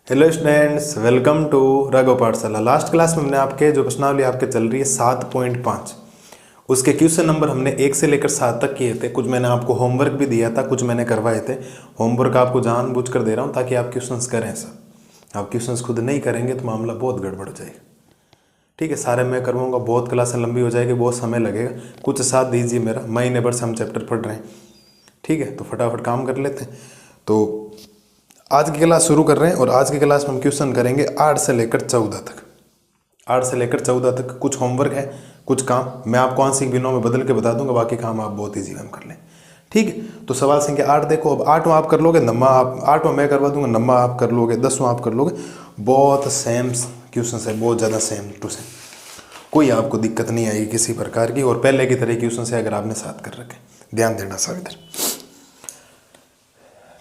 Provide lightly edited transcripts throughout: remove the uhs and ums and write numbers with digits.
Hello students, welcome to Raghav Pathshala. Last class में हमने आपके जो प्रश्नावली आपके चल रही है 7.5 उसके क्वेश्चन नंबर हमने 1 से लेकर 7 तक किए थे। कुछ मैंने आपको होमवर्क भी दिया था, कुछ मैंने करवाए थे। होमवर्क आपको जानबूझ कर दे रहा हूँ ताकि आप क्वेश्चंस करें। सब आप क्वेश्चंस खुद नहीं करेंगे तो मामला बहुत गड़बड़ जाएगा। ठीक है, सारे मैं करवाऊँगा, बहुत क्लासें लंबी हो जाएगी, बहुत समय लगेगा। कुछ साथ दीजिए मेरा, महीने भर से हम चैप्टर पढ़ रहे हैं। ठीक है, तो फटाफट काम कर लेते हैं। तो आज की क्लास शुरू कर रहे हैं और आज की क्लास में हम क्वेश्चन करेंगे 8 से लेकर 14 तक। 8 से लेकर 14 तक कुछ होमवर्क है, कुछ काम मैं आपको आंशिक भिन्नों में बदल के बता दूंगा, बाकी काम आप बहुत ईजी में कर लें। ठीक है, तो सवाल संख्या 8 देखो। अब 8वां आप कर लोगे, 8वां मैं करवा दूंगा, 9वां आप कर लोगे, 10वां आप कर लोगे। बहुत सेम क्वेश्चन है, बहुत ज़्यादा सेम टू सेम, कोई आपको दिक्कत नहीं आएगी किसी प्रकार की। और पहले की तरह क्वेश्चन है अगर आपने साथ कर रखे। ध्यान देना सब इधर।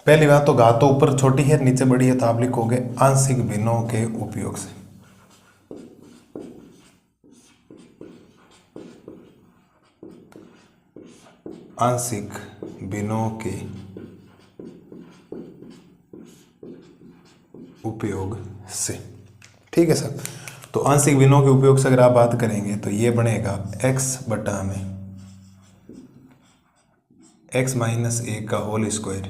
पहली बात तो घात तो ऊपर छोटी है नीचे बड़ी है, तो आप लिखोगे आंशिक भिन्नों के उपयोग से। आंशिक भिन्नों के उपयोग से। ठीक है सर, तो आंशिक भिन्नों के उपयोग से अगर आप बात करेंगे तो ये बनेगा x बटा में x माइनस 1 का होल स्क्वायर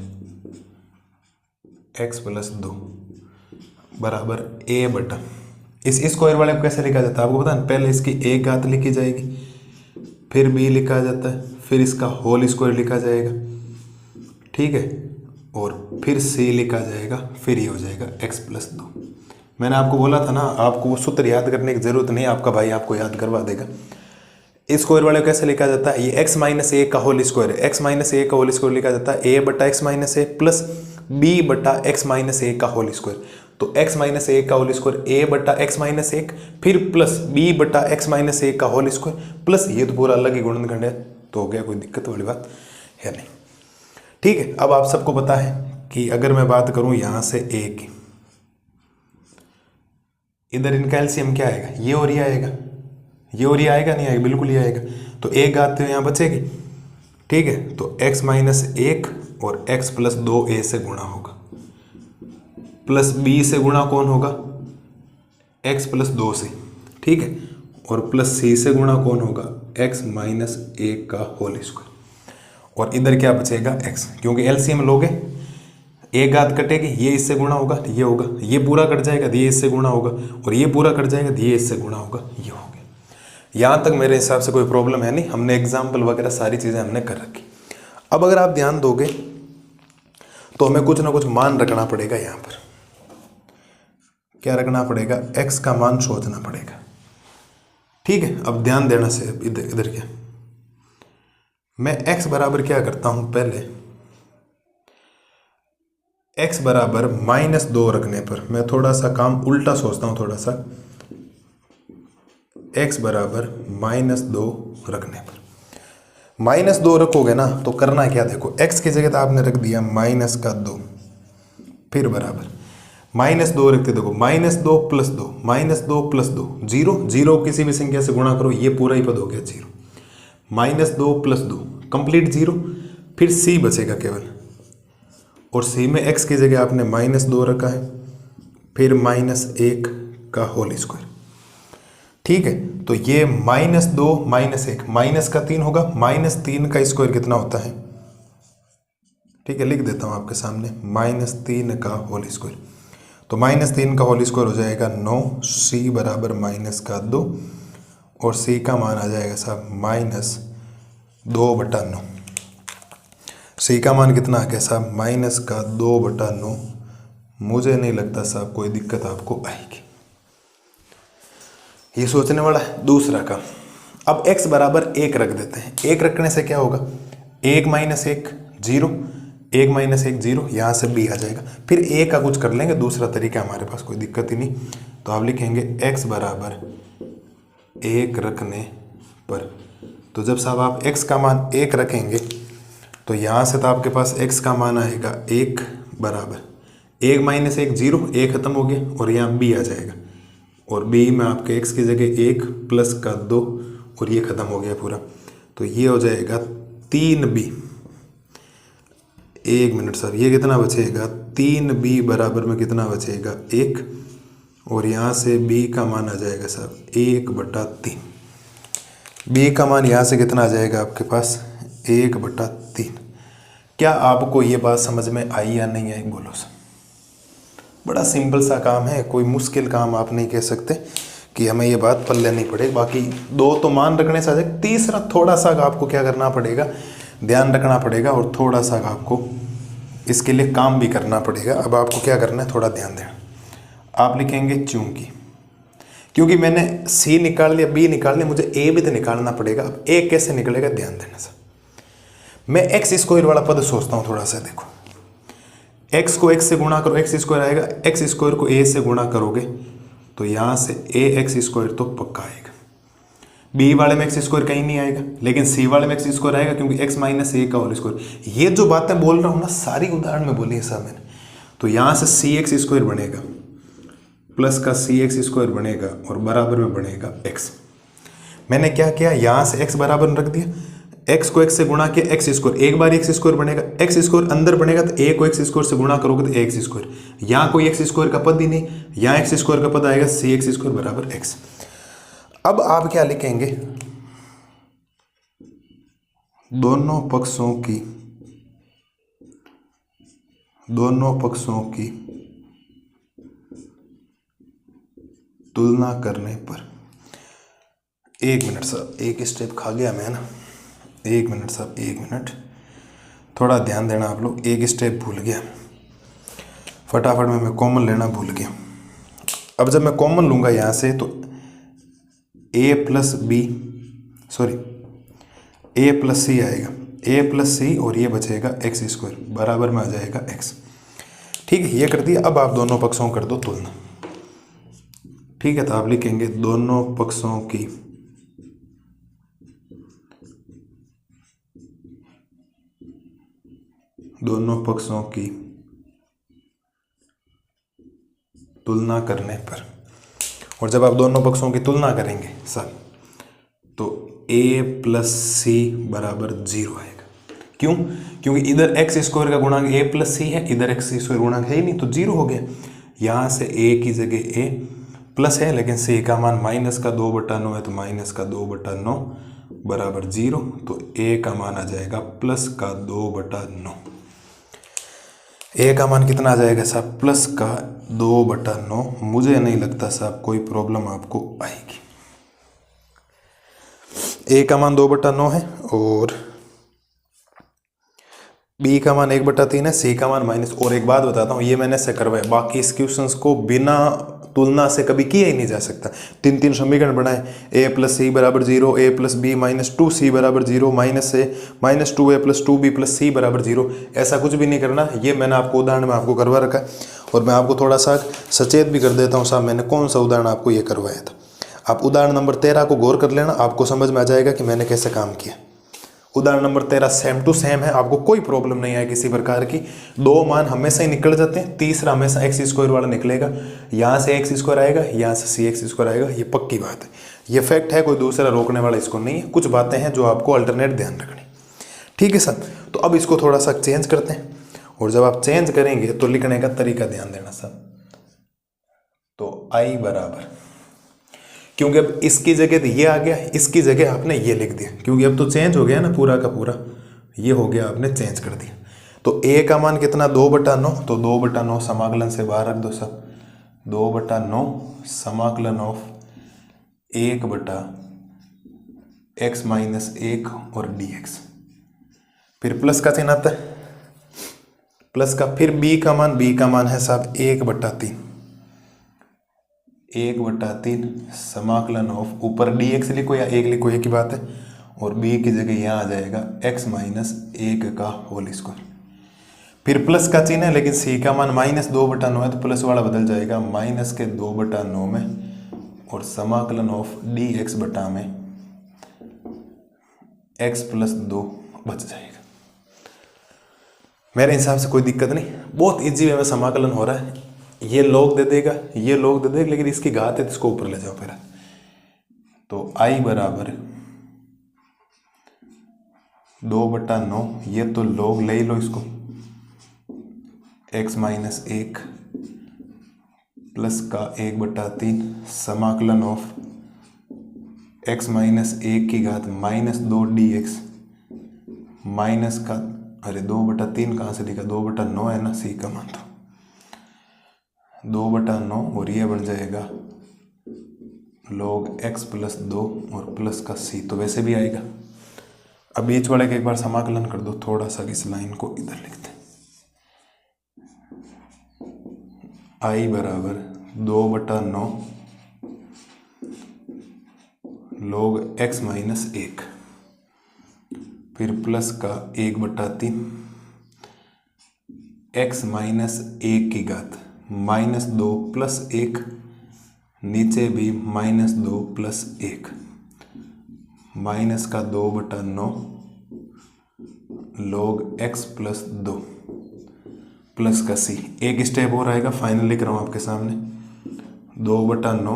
x प्लस 2 बराबर a बटा, इस स्क्वायर वाले को कैसे लिखा जाता है आपको पता है। पहले इसकी एक घात लिखी जाएगी, फिर b लिखा जाता है, फिर इसका होल स्क्वायर लिखा जाएगा। ठीक है, और फिर c लिखा जाएगा, फिर ये हो जाएगा x प्लस 2। मैंने आपको बोला था ना, आपको वो सूत्र याद करने की जरूरत नहीं, आपका भाई आपको याद करवा देगा। इस स्क्वायर वाले को कैसे लिखा जाता है, ये x माइनस 1 का होल स्क्वायर है, x माइनस 1 का होल स्क्वायर लिखा जाता है a बटा x माइनस 1 प्लस b बटा x माइनस 1 का होल स्क्वायर। तो x माइनस 1 का होल स्क्वायर a बटा x माइनस 1 फिर प्लस b बटा x माइनस 1 का होल स्क्वायर प्लस ये तो पूरा अलग ही गुणनखंड है, तो हो गया, कोई दिक्कत वाली बात है नहीं। ठीक है, अब आप सबको पता है कि अगर मैं बात करूं यहां से a की, इधर इनका एलसीएम क्या आएगा, ये और ये आएगा, ये और ये आएगा नहीं आएगा, बिल्कुल ये आएगा। तो एक घात तो यहाँ बचेगी। ठीक है, तो x माइनस 1 और x प्लस 2a से गुणा होगा, प्लस b से गुणा कौन होगा, x प्लस 2 से। ठीक है, और प्लस c से गुणा कौन होगा, x माइनस 1 का होल स्क्वायर। और इधर क्या बचेगा x, क्योंकि एलसीएम लोगे एक घात कटेगी, ये इससे गुणा होगा, ये होगा, ये पूरा कट जाएगा, ये इससे गुणा होगा, और ये पूरा कट जाएगा, ये इससे गुणा होगा, ये हो गया। यहाँ तक मेरे हिसाब से कोई प्रॉब्लम है नहीं, हमने एग्जाम्पल वगैरह सारी चीज़ें हमने कर रखी। अब अगर आप ध्यान दोगे तो हमें कुछ ना कुछ मान रखना पड़ेगा। यहाँ पर क्या रखना पड़ेगा, x का मान सोचना पड़ेगा। ठीक है, अब ध्यान देना से इधर क्या, मैं x बराबर क्या करता हूँ, पहले x बराबर -2 रखने पर मैं थोड़ा सा काम उल्टा सोचता हूँ, थोड़ा सा x बराबर -2 रखने पर, -2 रखोगे ना तो करना क्या, देखो x की जगह तो आपने रख दिया -2, फिर बराबर -2 रखते, देखो -2 प्लस 2, -2 प्लस 2 0, 0 किसी भी संख्या से गुणा करो, ये पूरा ही पद हो गया 0, -2 प्लस 2 कंप्लीट 0, फिर c बचेगा केवल, और c में x की जगह आपने -2 रखा है, फिर -1 का होल स्क्वायर। ठीक है, तो ये -2 -1 माइनस का 3 होगा, -3 का स्क्वायर कितना होता है। ठीक है, लिख देता हूँ आपके सामने, -3 का होल स्क्वायर। तो -3 का होल स्क्वायर हो जाएगा 9, c बराबर -2, और c का मान आ जाएगा साहब -2/9। c का मान कितना आ गया साहब, -2/9। मुझे नहीं लगता साहब कोई दिक्कत आपको आएगी, ये सोचने वाला है। दूसरा काम, अब x बराबर 1 रख देते हैं। 1 रखने से क्या होगा, 1 माइनस 1 0, 1 माइनस 1 0, यहाँ से b आ जाएगा। फिर a का कुछ कर लेंगे, दूसरा तरीका हमारे पास, कोई दिक्कत ही नहीं। तो आप लिखेंगे x बराबर 1 रखने पर, तो जब साहब आप x का मान 1 रखेंगे तो यहाँ से तो आपके पास x का मान आएगा 1 बराबर 1 माइनस 1 0, 1 खत्म हो गया, और यहाँ b आ जाएगा, और b में आपके x की जगह 1 प्लस का 2, और ये खत्म हो गया पूरा। तो ये हो जाएगा 3b, एक मिनट साहब, ये कितना बचेगा 3b बराबर में कितना बचेगा 1, और यहाँ से b का मान आ जाएगा साहब 1/3। b का मान यहाँ से कितना आ जाएगा आपके पास 1/3। क्या आपको ये बात समझ में आई या नहीं आई, बोलो सर। बड़ा सिंपल सा काम है, कोई मुश्किल काम आप नहीं कह सकते कि हमें ये बात पढ़ लेनी पड़ेगी। बाकी दो तो मान रखने से आ जाए, तीसरा थोड़ा सा आपको क्या करना पड़ेगा, ध्यान रखना पड़ेगा, और थोड़ा सा आपको इसके लिए काम भी करना पड़ेगा। अब आपको क्या करना है, थोड़ा ध्यान देना। आप लिखेंगे क्योंकि मैंने सी निकाल लिया, बी निकाल लिया, मुझे ए भी तो निकालना पड़ेगा। अब ए कैसे निकलेगा, ध्यान देना सर। मैं एक्स स्क्वायर वाला पद सोचता हूँ थोड़ा सा, देखो एक्स को एक्स से गुणा करो, एक्स स्क्वायर आएगा, एक्स स्क्वायर को ए से गुणा करोगे तो यहाँ से ए एक्स स्क्वायर तो पक्का आएगा। बी वाले में एक्स स्क्वायर कहीं नहीं आएगा, लेकिन सी वाले में एक्स स्क्वायर आएगा, क्योंकि एक्स माइनस ए का होल स्क्वायर। ये जो बातें बोल रहा हूँ ना, सारी उदाहरण में बोली है साहब मैंने। तो यहाँ से सी एक्स स्क्वायर बनेगा, प्लस का सी एक्स स्क्वायर बनेगा, और बराबर में बनेगा एक्स। मैंने क्या किया, यहाँ से एक्स बराबर रख दिया, एक्स को एक्स से गुणा किया, एक्स स्क्वायर, एक बार एक्स स्क्वायर बनेगा, एक्स स्क्वायर अंदर बनेगा तो ए को एक्स स्क्वायर से गुणा करोगे तो एक्स स्क्वायर। यहाँ कोई एक्स स्क्वायर का पद ही नहीं, यहाँ एक्स स्क्वायर का पद आएगा, सी एक्स स्क्वायर बराबर एक्स। अब आप क्या लिखेंगे, दोनों पक्षों की तुलना करने पर, एक मिनट साहब, एक स्टेप खा गया मैं ना, एक मिनट साहब, एक मिनट, थोड़ा ध्यान देना आप लोग। एक स्टेप भूल गया, फटाफट में मैं कॉमन लेना भूल गया। अब जब मैं कॉमन लूँगा यहाँ से तो ए प्लस सी आएगा, ए प्लस सी, और ये बचेगा एक्स स्क्वायर, बराबर में आ जाएगा एक्स। ठीक है, ये कर दिया। अब आप दोनों पक्षों कर दो तुलना। ठीक है, तो आप लिखेंगे दोनों पक्षों की तुलना करने पर, और जब आप दोनों पक्षों की तुलना करेंगे सर तो a प्लस सी बराबर 0 आएगा। क्यों? क्योंकि इधर एक्स स्क्वायर का गुणांक a प्लस सी है, इधर एक्स स्क्वायर गुणांक है ही नहीं, तो 0 हो गया। यहाँ से a की जगह a प्लस है, लेकिन c का मान माइनस का 2/9 है, तो माइनस का 2/9 बराबर 0, तो a का मान आ जाएगा प्लस का 2/9। ए का मान कितना आ जाएगा साहब, प्लस का 2/9। मुझे नहीं लगता साहब कोई प्रॉब्लम आपको आएगी। ए का मान 2/9 है, और बी का मान 1/3 है, सी का मान माइनस। और एक बात बताता हूँ, ये मैंने ऐसे करवाया, बाकी इस क्वेश्चंस को बिना तुलना से कभी किया ही नहीं जा सकता। 3 समीकरण बनाए, a प्लस सी बराबर 0, a plus B minus 2c बराबर 0, माइनस से minus 2a plus 2b plus c बराबर 0। ऐसा कुछ भी नहीं करना, ये मैंने आपको उदाहरण में आपको करवा रखा है। और मैं आपको थोड़ा सा सचेत भी कर देता हूँ साहब, मैंने कौन सा उदाहरण आपको ये करवाया था। आप उदाहरण नंबर 13 को गौर कर लेना, आपको समझ में आ जाएगा कि मैंने कैसे काम किया। उदाहरण नंबर 13 सेम टू सेम है, आपको कोई प्रॉब्लम नहीं है किसी प्रकार की। दो मान हमेशा ही निकल जाते हैं, तीसरा हमेशा एक्स स्क्वायर वाला निकलेगा। यहाँ से एक्स स्क्वायर आएगा, यहाँ से सी एक्स स्क्वायर आएगा, ये पक्की बात है, ये फैक्ट है, कोई दूसरा रोकने वाला इसको नहीं है। कुछ बातें हैं जो आपको अल्टरनेट ध्यान रखनी। ठीक है सर, तो अब इसको थोड़ा सा चेंज करते हैं, और जब आप चेंज करेंगे तो लिखने का तरीका ध्यान देना सर। तो आई बराबर, क्योंकि अब इसकी जगह ये आ गया, इसकी जगह आपने ये लिख दिया, क्योंकि अब तो चेंज हो गया ना पूरा का पूरा, ये हो गया, आपने चेंज कर दिया। तो ए का मान कितना 2/9, तो 2/9 समाकलन से बाहर रख दो सब, 2/9 समाकलन ऑफ 1/x माइनस 1 और dx। फिर प्लस का चिन्ह आता है, प्लस का, फिर b का मान है साहब 1/3, 1/3 समाकलन ऑफ, ऊपर dx लिखो या 1 लिखो, एक ही बात है, और b की जगह यहाँ आ जाएगा x माइनस 1 का होल स्क्वायर। फिर प्लस का चिन्ह है, लेकिन c का मान माइनस 2/9 है, तो प्लस वाला बदल जाएगा माइनस के 2/9 में, और समाकलन ऑफ dx बटा में x प्लस 2 बच जाएगा। मेरे हिसाब से कोई दिक्कत नहीं, बहुत इजी वे में समाकलन हो रहा है। ये लॉग दे देगा, ये लॉग दे देगा, लेकिन इसकी घात है तो इसको ऊपर ले जाओ फिर। तो i बराबर 2/9, ये तो लॉग ले लो इसको, एक्स माइनस एक प्लस का 1/3 समाकलन ऑफ एक्स माइनस एक की घात माइनस 2 dx माइनस का, अरे 2/3 कहाँ से लिखा, 2/9 है ना, सी का मान तो 2/9 और ये बन जाएगा log x प्लस 2 और प्लस का c, तो वैसे भी आएगा। अब बीच वाले का एक बार समाकलन कर दो, थोड़ा सा इस लाइन को इधर लिखते हैं। i बराबर 2/9 log x माइनस 1, फिर प्लस का 1/3 x माइनस 1 की घात माइनस 2 प्लस 1, नीचे भी माइनस 2 प्लस 1, माइनस का 2/9 log x प्लस 2 प्लस का c। एक स्टेप और आएगा, फाइनल लिख रहा हूँ आपके सामने, 2/9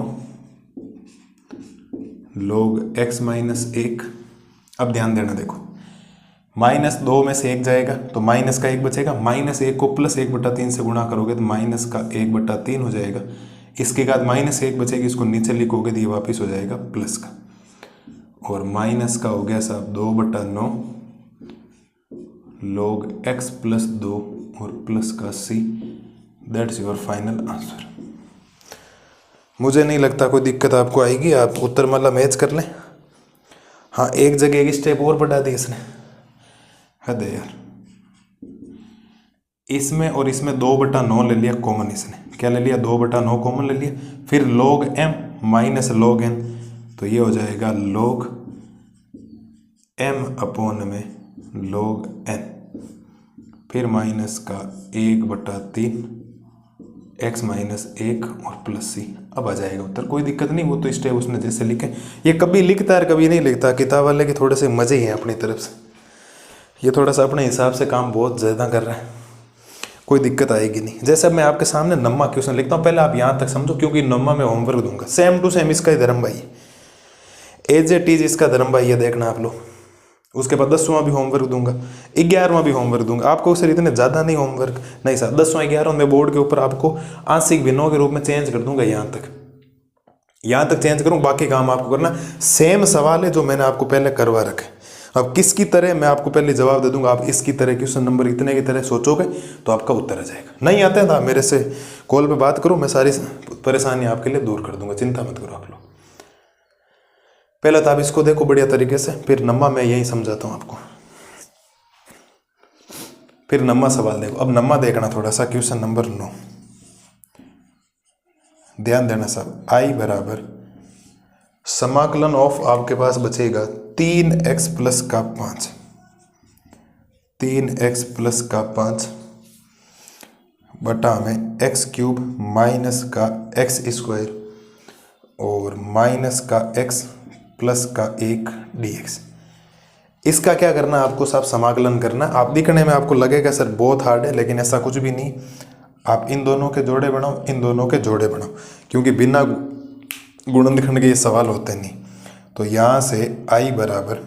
log x माइनस 1। अब ध्यान देना, देखो माइनस 2 में से 1 जाएगा तो माइनस का 1 बचेगा, माइनस 1 को प्लस 1/3 से गुणा करोगे तो माइनस का 1/3 हो जाएगा, इसके बाद माइनस 1 बचेगी, इसको नीचे लिखोगे तो ये वापस हो जाएगा प्लस का, और माइनस का हो गया साहब 2/9 log x प्लस 2 और प्लस का c। That's your final answer. मुझे नहीं लगता कोई दिक्कत आपको आएगी, आप उत्तर माला मैच कर लें। हाँ, एक जगह एक स्टेप और बढ़ा दी इसने, हद है यार। इसमें और इसमें 2/9 ले लिया कॉमन, इसने क्या ले लिया, 2/9 कॉमन ले लिया, फिर log m minus log n, तो ये हो जाएगा log m अपॉन में log n, फिर माइनस का 1/3 x माइनस 1 और प्लस c। अब आ जाएगा उत्तर, कोई दिक्कत नहीं, वो तो स्टेप उसने जैसे लिखे। ये कभी लिखता है कभी नहीं लिखता, किताब वाले के थोड़े से मजे ही हैं अपनी तरफ से, ये थोड़ा सा अपने हिसाब से काम बहुत ज़्यादा कर रहा है, कोई दिक्कत आएगी नहीं। जैसे अब मैं आपके सामने नम्मा क्वेश्चन लिखता हूँ, पहले आप यहाँ तक समझो, क्योंकि नम्मा में होमवर्क दूंगा सेम टू सेम इसका ही धर्म भाई, एज इट इज इसका धर्म भाई, ये देखना आप लोग। उसके बाद 10वां भी होमवर्क दूंगा, 11वां भी होमवर्क दूंगा आपको। सर इतने ज़्यादा नहीं होमवर्क, नहीं सर 10वां 11वां मैं बोर्ड के ऊपर आपको आंशिक भिन्नों के रूप में चेंज कर दूंगा, यहाँ तक चेंज करूँ, बाकी काम आपको करना। सेम सवाल है जो मैंने आपको पहले करवा रखे, अब किसकी तरह मैं आपको पहले जवाब दे दूंगा, आप इसकी तरह क्वेश्चन नंबर इतने की तरह सोचोगे तो आपका उत्तर आ जाएगा। नहीं आता है तो आप मेरे से कॉल पे बात करो, मैं सारी परेशानी आपके लिए दूर कर दूंगा, चिंता मत करो आप लोग। पहले तो आप इसको देखो बढ़िया तरीके से, फिर नम्मा मैं यही समझाता हूँ आपको, फिर नम्मा सवाल देखो। अब नम्मा देखना थोड़ा सा, क्वेश्चन नंबर 9, ध्यान देना सब। आई बराबर समाकलन ऑफ आपके पास बचेगा 3x प्लस का 5, 3x प्लस का 5 बटा में x क्यूब माइनस का x स्क्वायर और माइनस का x प्लस का 1 dx। इसका क्या करना है आपको साहब, समाकलन करना। आप दिखने में आपको लगेगा सर बहुत हार्ड है, लेकिन ऐसा कुछ भी नहीं। आप इन दोनों के जोड़े बनाओ, इन दोनों के जोड़े बनाओ, क्योंकि बिना गुणनखंड के ये सवाल होते नहीं। तो यहाँ से i बराबर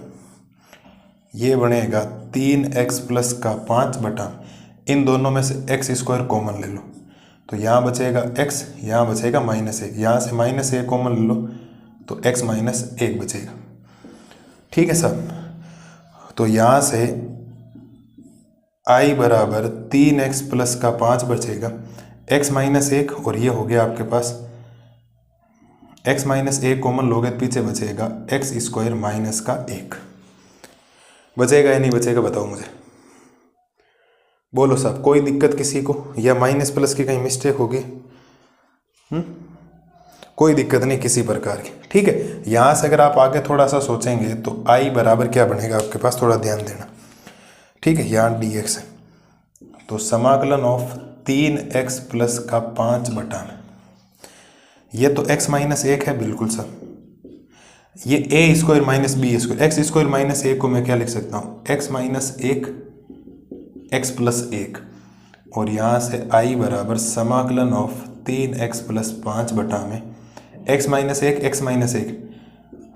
ये बनेगा 3x प्लस का 5 बटा, इन दोनों में से x स्क्वायर कॉमन ले लो, तो यहाँ बचेगा x, यहाँ बचेगा -1, यहाँ से -1 कॉमन ले लो तो x -1 बचेगा। ठीक है साहब, तो यहाँ से i बराबर 3x प्लस का 5 बचेगा, x -1 और ये हो गया आपके पास x -1 कॉमन लोगे पीछे बचेगा x स्क्वायर माइनस का 1। बचेगा या नहीं बचेगा बताओ मुझे, बोलो साहब। कोई दिक्कत किसी को, या माइनस प्लस की कहीं मिस्टेक होगी? कोई दिक्कत नहीं किसी प्रकार की। ठीक है, यहाँ से अगर आप आगे थोड़ा सा सोचेंगे तो i बराबर क्या बनेगा आपके पास, थोड़ा ध्यान देना। ठीक है, यहाँ dx है, तो समाकलन ऑफ 3x प्लस का 5 बटा में, ये तो x -1 है बिल्कुल सर, ये a square minus B square, x square -1 को मैं क्या लिख सकता हूँ, x -1 x प्लस 1, और यहाँ से i बराबर समाकलन ऑफ 3x प्लस 5 बटा में x -1 x -1,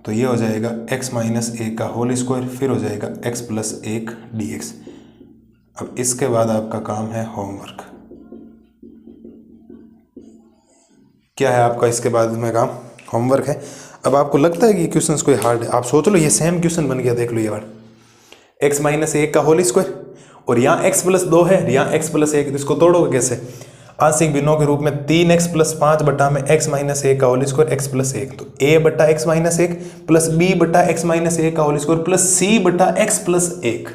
तो ये हो जाएगा x -1 का होल स्क्वायर, फिर हो जाएगा x प्लस 1 dx। अब इसके बाद आपका काम है होमवर्क। क्या है आपका इसके बाद में काम, होमवर्क है। अब आपको लगता है कि क्वेश्चन कोई हार्ड है, आप सोच लो ये सेम क्वेश्चन बन गया, देख लो ये बार x माइनस 1 का होल स्क्वायर, और यहाँ x प्लस 2 है, यहाँ x प्लस 1, तो इसको तोड़ोगे कैसे, आंशिक भिन्नों के रूप में 3x प्लस 5 बटा में x माइनस 1 का होल स्क्वायर x प्लस 1, तो a बटा x माइनस 1 प्लस b बटा x माइनस 1 का होल स्क्वायर प्लस c बटा x प्लस 1।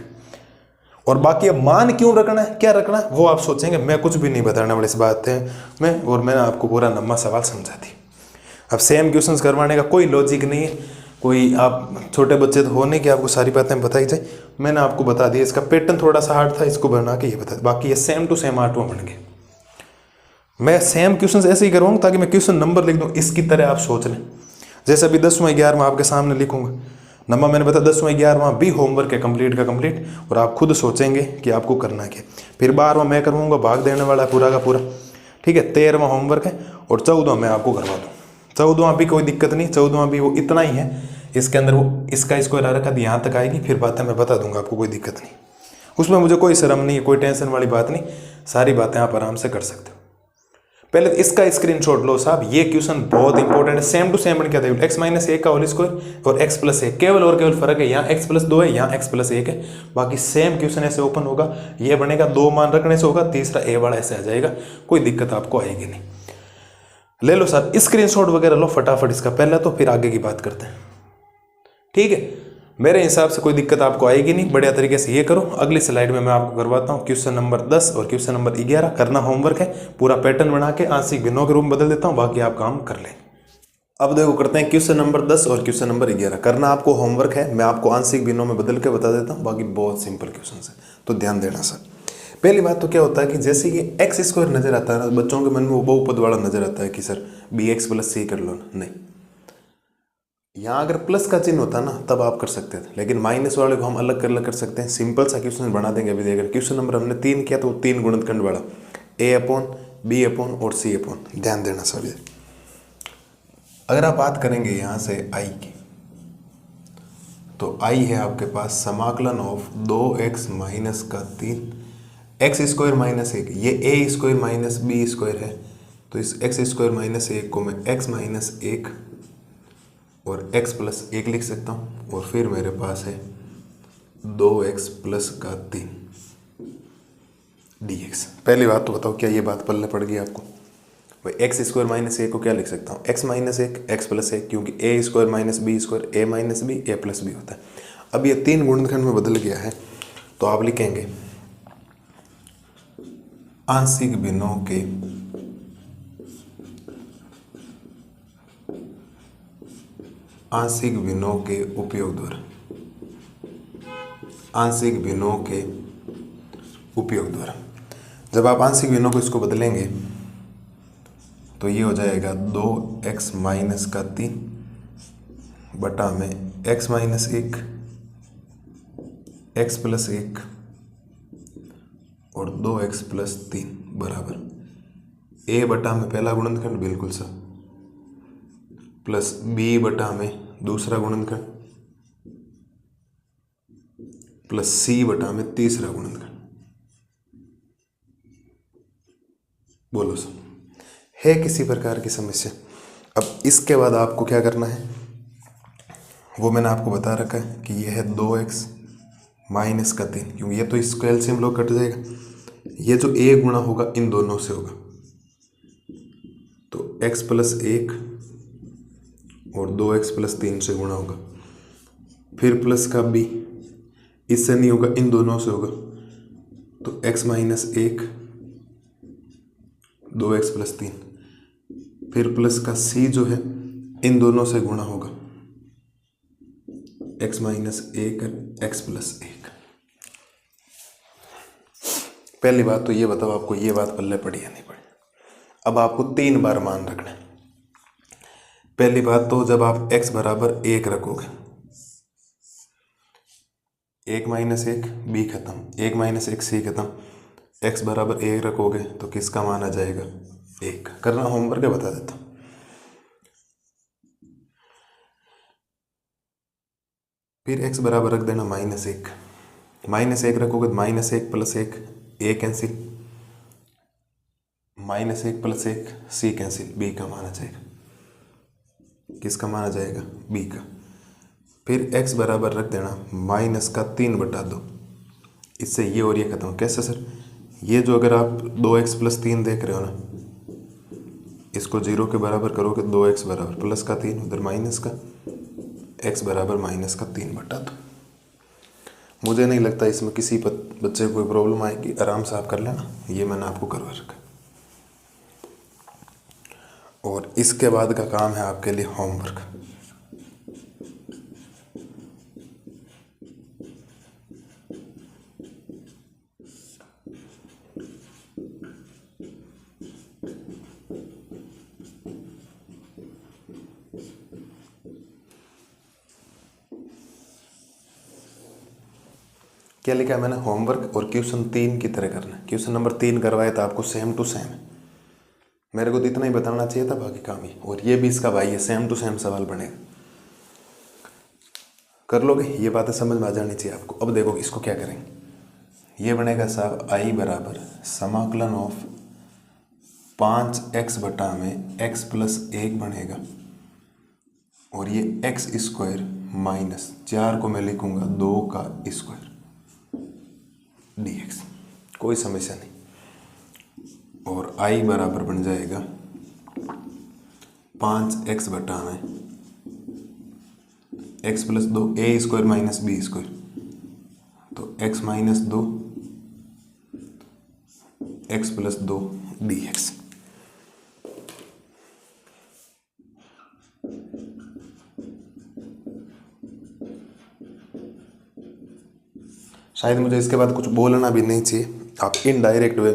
और बाकी अब मान क्यों रखना है, क्या रखना है, वो आप सोचेंगे, मैं कुछ भी नहीं बताने वाली इस बात है मैं, और मैंने आपको पूरा लंबा सवाल समझा दी। अब सेम क्वेश्चंस करवाने का कोई लॉजिक नहीं है, कोई आप छोटे बच्चे तो हो नहीं कि आपको सारी बातें बताई जाए, मैंने आपको बता दिया। इसका पैटर्न थोड़ा सा हार्ड था, इसको बना के ये बता, बाकी ये सेम टू सेम आठवां बन गए। मैं सेम क्वेश्चंस ऐसे ही करवाऊंगा ताकि मैं क्वेश्चन नंबर लिख दूं, इसकी तरह आप सोच लें। जैसे अभी 10वां 11वां आपके सामने लिखूंगा, नंबर मैंने बताया 10वां 11वां भी होमवर्क है कंप्लीट का कंप्लीट, और आप खुद सोचेंगे कि आपको करना क्या। फिर 12वां मैं करवाऊंगा, भाग देने वाला है पूरा का पूरा, ठीक है। 13वां होमवर्क है, और 14वां मैं आपको करवा दूँ। 14वां भी कोई दिक्कत नहीं, 14वां भी वो इतना ही है, इसके अंदर वो इसका स्क्वायर आ रखा है, यहाँ तक आएगी, फिर बातें मैं बता दूंगा आपको, कोई दिक्कत नहीं उसमें, मुझे कोई शर्म नहीं है, कोई टेंशन वाली बात नहीं, सारी बातें आप आराम से कर सकते हो। पहले इसका स्क्रीनशॉट लो साहब, ये क्वेश्चन बहुत इंपॉर्टेंट है, सेम टू सेम क्या था, x माइनस 1 का होल स्क्वायर और x प्लस 1, केवल और केवल फर्क है, यहाँ x प्लस 2 है, यहाँ x प्लस 1 है, बाकी सेम क्वेश्चन ऐसे ओपन होगा, ये बनेगा 2 मान रखने से होगा, तीसरा a वाला ऐसे आ जाएगा, कोई दिक्कत आपको आएगी नहीं। ले लो सर स्क्रीनशॉट वगैरह लो फटाफट इसका पहले, तो फिर आगे की बात करते हैं, ठीक है। मेरे हिसाब से कोई दिक्कत आपको आएगी नहीं, बढ़िया तरीके से ये करो। अगली स्लाइड में मैं आपको करवाता हूँ क्वेश्चन नंबर 10 और क्वेश्चन नंबर 11, करना होमवर्क है, पूरा पैटर्न बना के आंशिक भिन्नों के रूप में बदल देता हूँ, बाकी आप काम कर लें। अब देखो करते हैं क्वेश्चन नंबर 10 और क्वेश्चन नंबर 11, करना आपको होमवर्क है, मैं आपको आंशिक भिन्नों में बदल के बता देता हूँ, बाकी बहुत सिंपल क्वेश्चन है, तो ध्यान देना सर। पहली बात तो क्या होता है कि जैसे ये एक्स स्क्वायर नजर आता है ना, बच्चों के मन में वो बहुपद वाला नजर आता है कि सर बी एक्स प्लस सी कर लो ना, नहीं, यहाँ अगर प्लस का चिन्ह होता ना तब आप कर सकते थे, लेकिन माइनस वाले को हम अलग कर सकते हैं, सिंपल सा क्वेश्चन बना देंगे। अभी देखिए क्वेश्चन नंबर हमने 3 किया, तो 3 गुणनखंड वाला a अपॉन बी अपॉन और सी अपॉन, ध्यान देना सर। अगर आप बात करेंगे यहाँ से i की, तो i है आपके पास समाकलन ऑफ 2x माइनस का 3 एक्स स्क्वायर माइनस 1, ये a square minus B square है, तो इस एक्स स्क्वायर माइनस 1 को मैं x माइनस 1 और x प्लस 1 लिख सकता हूँ, और फिर मेरे पास है 2x प्लस का 3 dx। पहली बात तो बताओ क्या ये बात पल्ले पड़ गई आपको, भाई एक्स स्क्वायर माइनस 1 को क्या लिख सकता हूँ, x माइनस 1 x प्लस 1, क्योंकि a square minus B square a minus B a plus B होता है। अब ये 3 गुणनखंड में बदल गया है, तो आप लिखेंगे आंशिक भिन्नों के आंशिक भिन्नों के उपयोग द्वारा, आंशिक भिन्नों के उपयोग द्वारा। जब आप आंशिक भिन्नों को इसको बदलेंगे तो ये हो जाएगा 2x माइनस का 3 बटा में x माइनस 1 x प्लस 1 और 2x प्लस 3 बराबर a बटा में पहला गुणनखंड बिल्कुल सा, प्लस b बटा में दूसरा गुणनखंड, प्लस c बटा में तीसरा गुणनखंड। बोलो सर, है किसी प्रकार की समस्या? अब इसके बाद आपको क्या करना है वो मैंने आपको बता रखा है कि ये है 2x माइनस का 3, क्योंकि ये तो इसको एलसीएम लो कट जाएगा, ये जो a गुणा होगा इन दोनों से होगा, तो x प्लस 1 और 2x प्लस 3 से गुणा होगा, फिर प्लस का b, इससे नहीं होगा इन दोनों से होगा, तो x माइनस 1 2x प्लस 3, फिर प्लस का c जो है इन दोनों से गुणा होगा, x माइनस 1 x प्लस 1। पहली बात तो ये बताओ आपको ये बात पल्ले पड़ी या नहीं पड़ी। अब आपको 3 बार मान रखना है। पहली बात तो जब आप x बराबर 1 रखोगे, 1 माइनस 1 b खत्म, 1 माइनस 1 c खत्म, x बराबर 1 रखोगे तो किसका मान आ जाएगा 1। करना होमवर्क है, बता देता हूँ। फिर x बराबर रख देना माइनस 1, माइनस 1 रखोगे तो माइनस 1 प्लस 1 कैंसिल, -1 + 1 सी कैंसिल, बी का माना जाएगा। किसका माना जाएगा? बी का। फिर x बराबर रख देना -3/2। इससे ये और ये खत्म। कैसे सर? ये जो अगर आप 2x + 3 देख रहे हो ना, इसको 0 के बराबर करोगे 2x बराबर +3, उधर माइनस का, x बराबर -3/2। मुझे नहीं लगता इसमें किसी बच्चे को कोई प्रॉब्लम आएगी। आराम से आप कर लेना, ये मैंने आपको करवा रखा। और इसके बाद का काम है आपके लिए होमवर्क। क्या लिखा है मैंने? होमवर्क और क्वेश्चन 3 की तरह करना है। क्वेश्चन नंबर 3 करवाए तो आपको सेम टू सेम है। मेरे को तो इतना ही बताना चाहिए था, बाकी काम ही। और ये भी इसका भाई है, सेम टू सेम सवाल बनेगा। कर लोगे? ये बातें समझ में आ जानी चाहिए आपको। अब देखो इसको क्या करेंगे। ये बनेगा साहब आई बराबर समाकलन ऑफ 5x बटा में x + 1 बनेगा, और ये x² माइनस 4 को मैं लिखूंगा 2 का स्क्वायर dx। कोई समस्या नहीं। और i बराबर बन जाएगा 5x बटा में x + 2 a² माइनस b², तो x - 2 x + 2 dx। शायद मुझे इसके बाद कुछ बोलना भी नहीं चाहिए। आप इनडायरेक्ट वे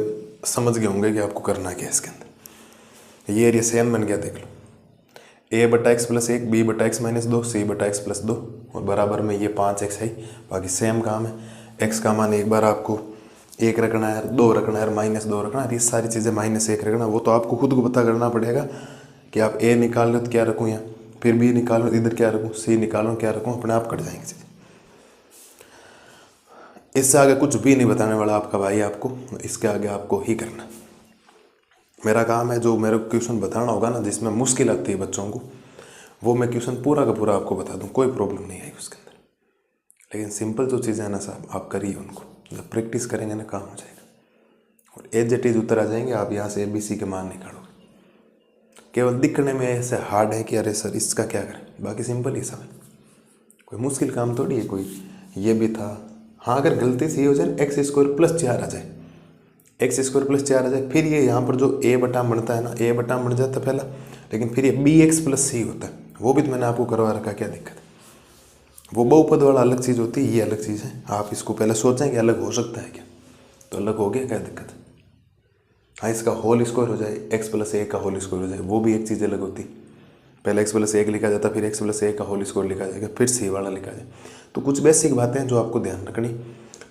समझ गए होंगे कि आपको करना क्या है इसके अंदर। ये एरिया सेम बन गया, देख लो। a/x + 1 b/x - 2 c/x + 2, और बराबर में ये 5x है। बाकी सेम काम है। x का मान एक बार आपको 1 रखना है, 2 रखना है, -2 रखना है। ये सारी चीज़ें -1 रखना। वो तो आपको खुद को पता करना पड़ेगा कि आप a निकाल लो तो क्या रखूँ यहाँ, फिर b निकालो इधर क्या रखूँ, c निकालो क्या रखूँ, अपने आप कट जाएंगे चीज़ें। इससे आगे कुछ भी नहीं बताने वाला आपका भाई आपको। इसके आगे आपको ही करना। मेरा काम है जो मेरे को क्वेश्चन बताना होगा ना, जिसमें मुश्किल आती है बच्चों को, वो मैं क्वेश्चन पूरा का पूरा आपको बता दूं। कोई प्रॉब्लम नहीं आएगी उसके अंदर। लेकिन सिंपल जो चीज़ें हैं ना साहब, आप करिए उनको। जब प्रैक्टिस करेंगे ना, काम हो जाएगा। और एज इट इज उत्तर आ जाएंगे। आप यहाँ से ABC के मान निकालोगे। केवल दिखने में ऐसे हार्ड है कि अरे सर इसका क्या करें, बाकी सिंपल ही सब है। कोई मुश्किल काम थोड़ी है कोई। ये भी था। हाँ, अगर गलती से ये हो जाए x² + 4 आ जाए, x² + 4 आ जाए, फिर ये यहाँ पर जो a बटा बनता है ना, a बटा बन जाता पहला, लेकिन फिर ये bx + c होता है। वो भी तो मैंने आपको करवा रखा। क्या दिक्कत है? वो बहुपद वाला अलग चीज़ होती है, ये अलग चीज़ है। आप इसको पहले सोचें कि अलग हो सकता है क्या, तो अलग हो गया, क्या दिक्कत है? हाँ, इसका होल स्क्वायर हो जाए, x + 1 का होल स्क्वायर हो जाए, वो भी एक चीज़ अलग होती। पहले x + 1 लिखा जाता, फिर x + 1 का होल स्क्वायर लिखा जाएगा, फिर c वाला लिखा जाए। तो कुछ बेसिक बातें हैं जो आपको ध्यान रखनी।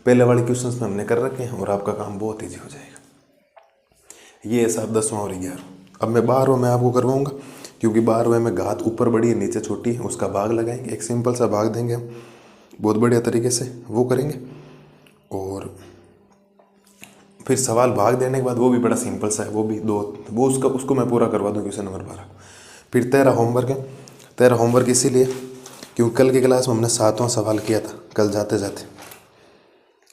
पहले वाले क्वेश्चंस में हमने कर रखे हैं, और आपका काम बहुत ईजी हो जाएगा। ये है साहब 10वां और 11वां। अब मैं 12वां में आपको करवाऊंगा, क्योंकि 12वें में घात ऊपर बड़ी है नीचे छोटी है, उसका भाग लगाएंगे। एक सिंपल सा भाग देंगे हम, बहुत बढ़िया तरीके से वो करेंगे। और फिर सवाल भाग देने के बाद वो भी बड़ा सिंपल सा है, वो भी वो उसको मैं पूरा करवा दूँ क्वेश्चन नंबर 12। फिर 13 होमवर्क है। 13 होमवर्क इसीलिए क्योंकि कल की क्लास में हमने 7वां सवाल किया था, कल जाते जाते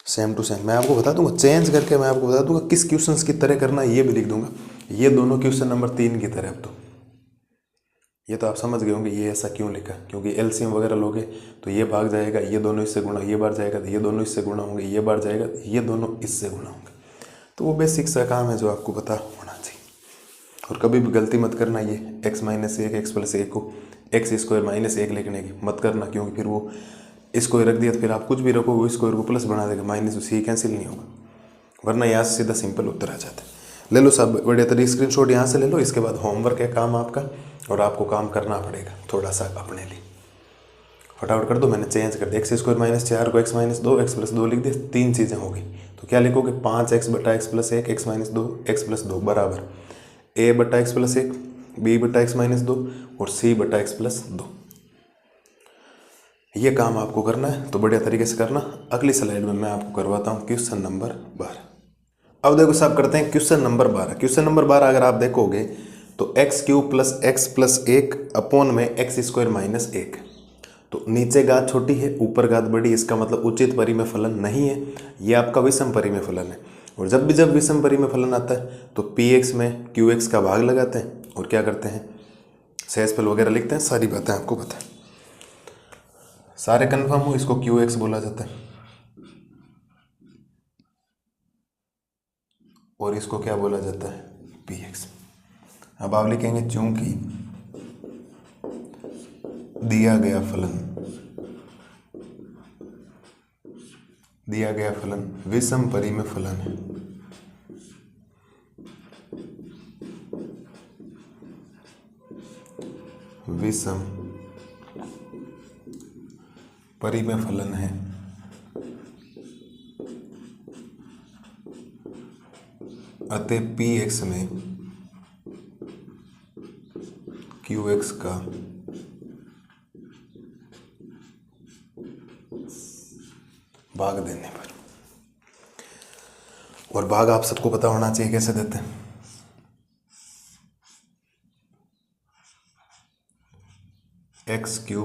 सेम टू सेम। मैं आपको बता दूंगा, चेंज करके मैं आपको बता दूंगा किस क्वेश्चंस की तरह करना है, ये भी लिख दूंगा। ये दोनों क्वेश्चन नंबर 3 की तरह। अब तो ये तो आप समझ गए होंगे ये ऐसा क्यों लिखा, क्योंकि एलसीएम वगैरह लोगे तो ये भाग जाएगा, ये दोनों इससे गुणा, ये बार जाएगा तो ये दोनों इससे गुणा होंगे, ये बार जाएगा तो ये दोनों इससे गुणा होंगे। तो वो बेसिक सा काम है जो आपको पता होना चाहिए। और कभी भी गलती मत करना, ये x - 1 x + 1 को x² - 1 लिखने की मत करना, क्योंकि फिर वो इसको रख दिया तो फिर आप कुछ भी रखो वो स्क्वायर को प्लस बना देगा, माइनस सी कैंसिल नहीं होगा। वरना यहाँ से सीधा सिंपल उत्तर आ जाता है। ले लो सब बढ़िया तरीके स्क्रीनशॉट यहाँ से ले लो। इसके बाद होमवर्क है काम आपका, और आपको काम करना पड़ेगा थोड़ा सा अपने लिए। फटाफट कर दो। मैंने चेंज कर दिया, x² - 4 को x - 2 x + 2 लिख दिया। 3 चीज़ें हो गई, तो क्या लिखोगे? 5x बटा x + 1 x - 2 x + 2 बराबर a बटा x + 1 b बटा x - 2 और c बटा x + 2। ये काम आपको करना है, तो बढ़िया तरीके से करना। अगली स्लाइड में मैं आपको करवाता हूँ क्वेश्चन नंबर 12। अब देखो साहब करते हैं क्वेश्चन नंबर 12। क्वेश्चन नंबर 12 अगर आप देखोगे तो x³ plus x plus 1 upon में x² माइनस 1। तो नीचे घात छोटी है ऊपर घात बड़ी, इसका मतलब उचित परिमेय फलन नहीं है, ये आपका विषम परिमेय फलन है। और जब विषम परिमेय फलन आता है तो px में qx का भाग लगाते हैं और क्या करते हैं, शेषफल वगैरह लिखते हैं। सारी बातें आपको पता है, सारे कन्फर्म हो, इसको qx बोला जाता है और इसको क्या बोला जाता है, px। अब आप लिखेंगे चूंकि दिया गया फलन विषम परिमेय फलन है, विषम परिमेय फलन है, अतः px में qx का भाग देने पर, और भाग आप सबको पता होना चाहिए कैसे देते हैं। x³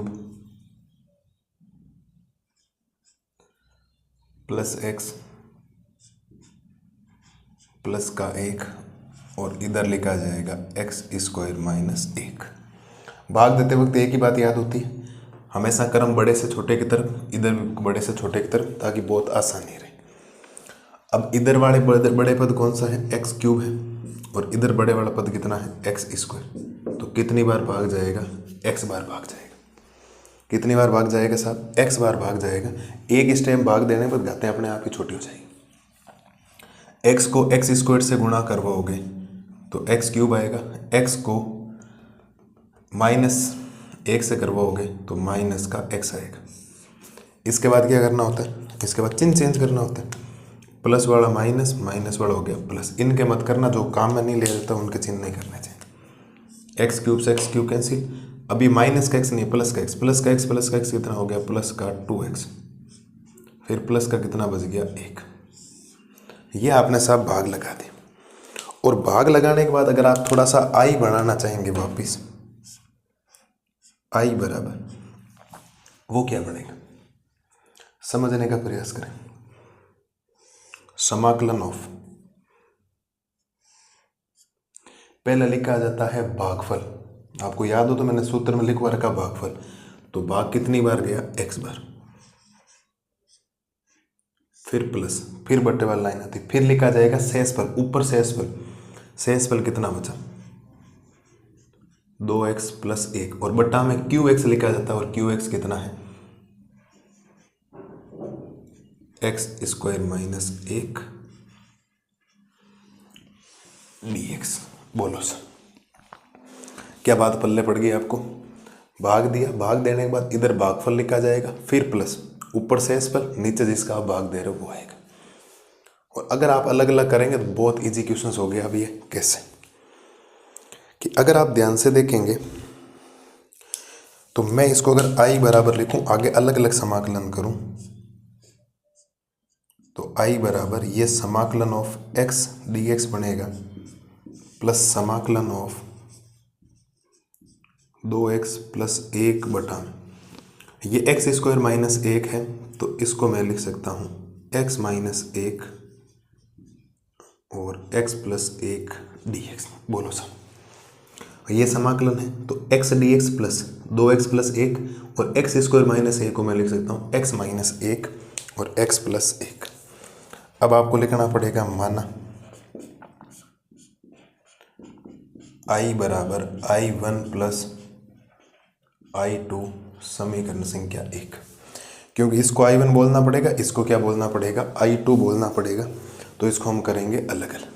प्लस x प्लस का 1 और इधर लिखा जाएगा x² माइनस 1। भाग देते वक्त एक ही बात याद होती है, हमेशा क्रम बड़े से छोटे की तरफ, इधर बड़े से छोटे की तरफ, ताकि बहुत आसानी रहे। अब इधर वाले बड़े पद कौन सा है, x³ है, और इधर बड़े वाला पद कितना है, x²। तो कितनी बार भाग जाएगा, x बार भाग जाएगा। कितनी बार भाग जाएगा साहब, x बार भाग जाएगा। एक स्टेप भाग देने पर घातें अपने आप ही छोटी हो जाएगी। x को x² से गुणा करवाओगे तो x³ आएगा, x को -1 से करवाओगे तो माइनस का x आएगा। इसके बाद क्या करना होता है, इसके बाद चिन्ह चेंज करना होता है, प्लस वाला माइनस, माइनस वाला हो गया प्लस। इनके मत करना, जो काम में नहीं लिया जाता उनके चिन्ह नहीं करने चाहिए। x³ से x³ कैंसिल, अभी माइनस का x नहीं, प्लस का x, प्लस का x कितना हो गया, प्लस का 2x, फिर प्लस का कितना बच गया 1। ये आपने साहब भाग लगा दिया। और भाग लगाने के बाद अगर आप थोड़ा सा i बढ़ाना चाहेंगे वापिस, i बराबर, वो क्या बनेगा, समझने का प्रयास करें। समाकलन ऑफ, पहले लिखा जाता है भागफल। आपको याद हो तो मैंने सूत्र में लिखवा रखा भागफल। तो भाग कितनी बार गया, x बार, फिर प्लस, फिर बट्टे वाली लाइन आती, फिर लिखा जाएगा शेषफल, ऊपर शेषफल। शेषफल कितना बचा, 2x प्लस 1, और बट्टा में qx लिखा जाता है, और qx कितना है, x² माइनस 1 dx। बोलो सर, क्या बात पल्ले पड़ गई आपको। भाग दिया, भाग देने के बाद इधर भागफल लिखा जाएगा, फिर प्लस, ऊपर शेषफल, नीचे जिसका आप भाग दे रहे हो वो आएगा। और अगर आप अलग अलग करेंगे तो बहुत इजी क्वेश्चंस हो गया। अब ये कैसे, कि अगर आप ध्यान से देखेंगे तो मैं इसको अगर i बराबर लिखूं, आगे अलग अलग समाकलन करूं, तो i बराबर ये समाकलन ऑफ x dx बनेगा प्लस समाकलन ऑफ 2x प्लस 1 बटा, ये x² माइनस 1 है तो इसको मैं लिख सकता हूँ x माइनस 1 और x प्लस 1 dx। बोलो सर, ये समाकलन है तो x dx plus 2x plus 1 और x² माइनस 1 को मैं लिख सकता हूँ x माइनस 1 और x प्लस 1। अब आपको लिखना पड़ेगा माना i बराबर i1 प्लस i2 समीकरण संख्या 1, क्योंकि इसको i1 बोलना पड़ेगा, इसको क्या बोलना पड़ेगा, i2 बोलना पड़ेगा, तो इसको हम करेंगे अलग अलग।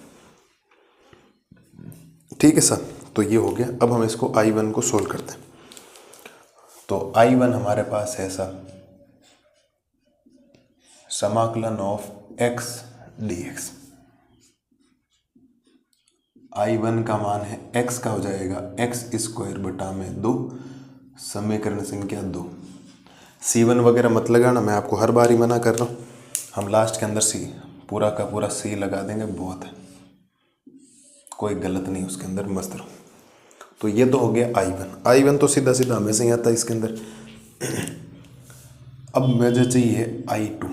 ठीक है सर, तो ये हो गया। अब हम इसको i1 को सोल्व करते हैं। तो i1 हमारे पास है ऐसा समाकलन ऑफ x dx। i1 का मान है x का हो जाएगा x² बटा में 2 समीकरण संख्या 2। C1 वगैरह मत लगाना, मैं आपको हर बार ही मना कर रहा हूँ, हम लास्ट के अंदर पूरा का पूरा सी लगा देंगे, बहुत है, कोई गलत नहीं उसके अंदर, मस्त रहो। तो ये तो हो गया I1 तो सीधा सीधा हमेशा ही आता है इसके अंदर। अब मुझे चाहिए I2,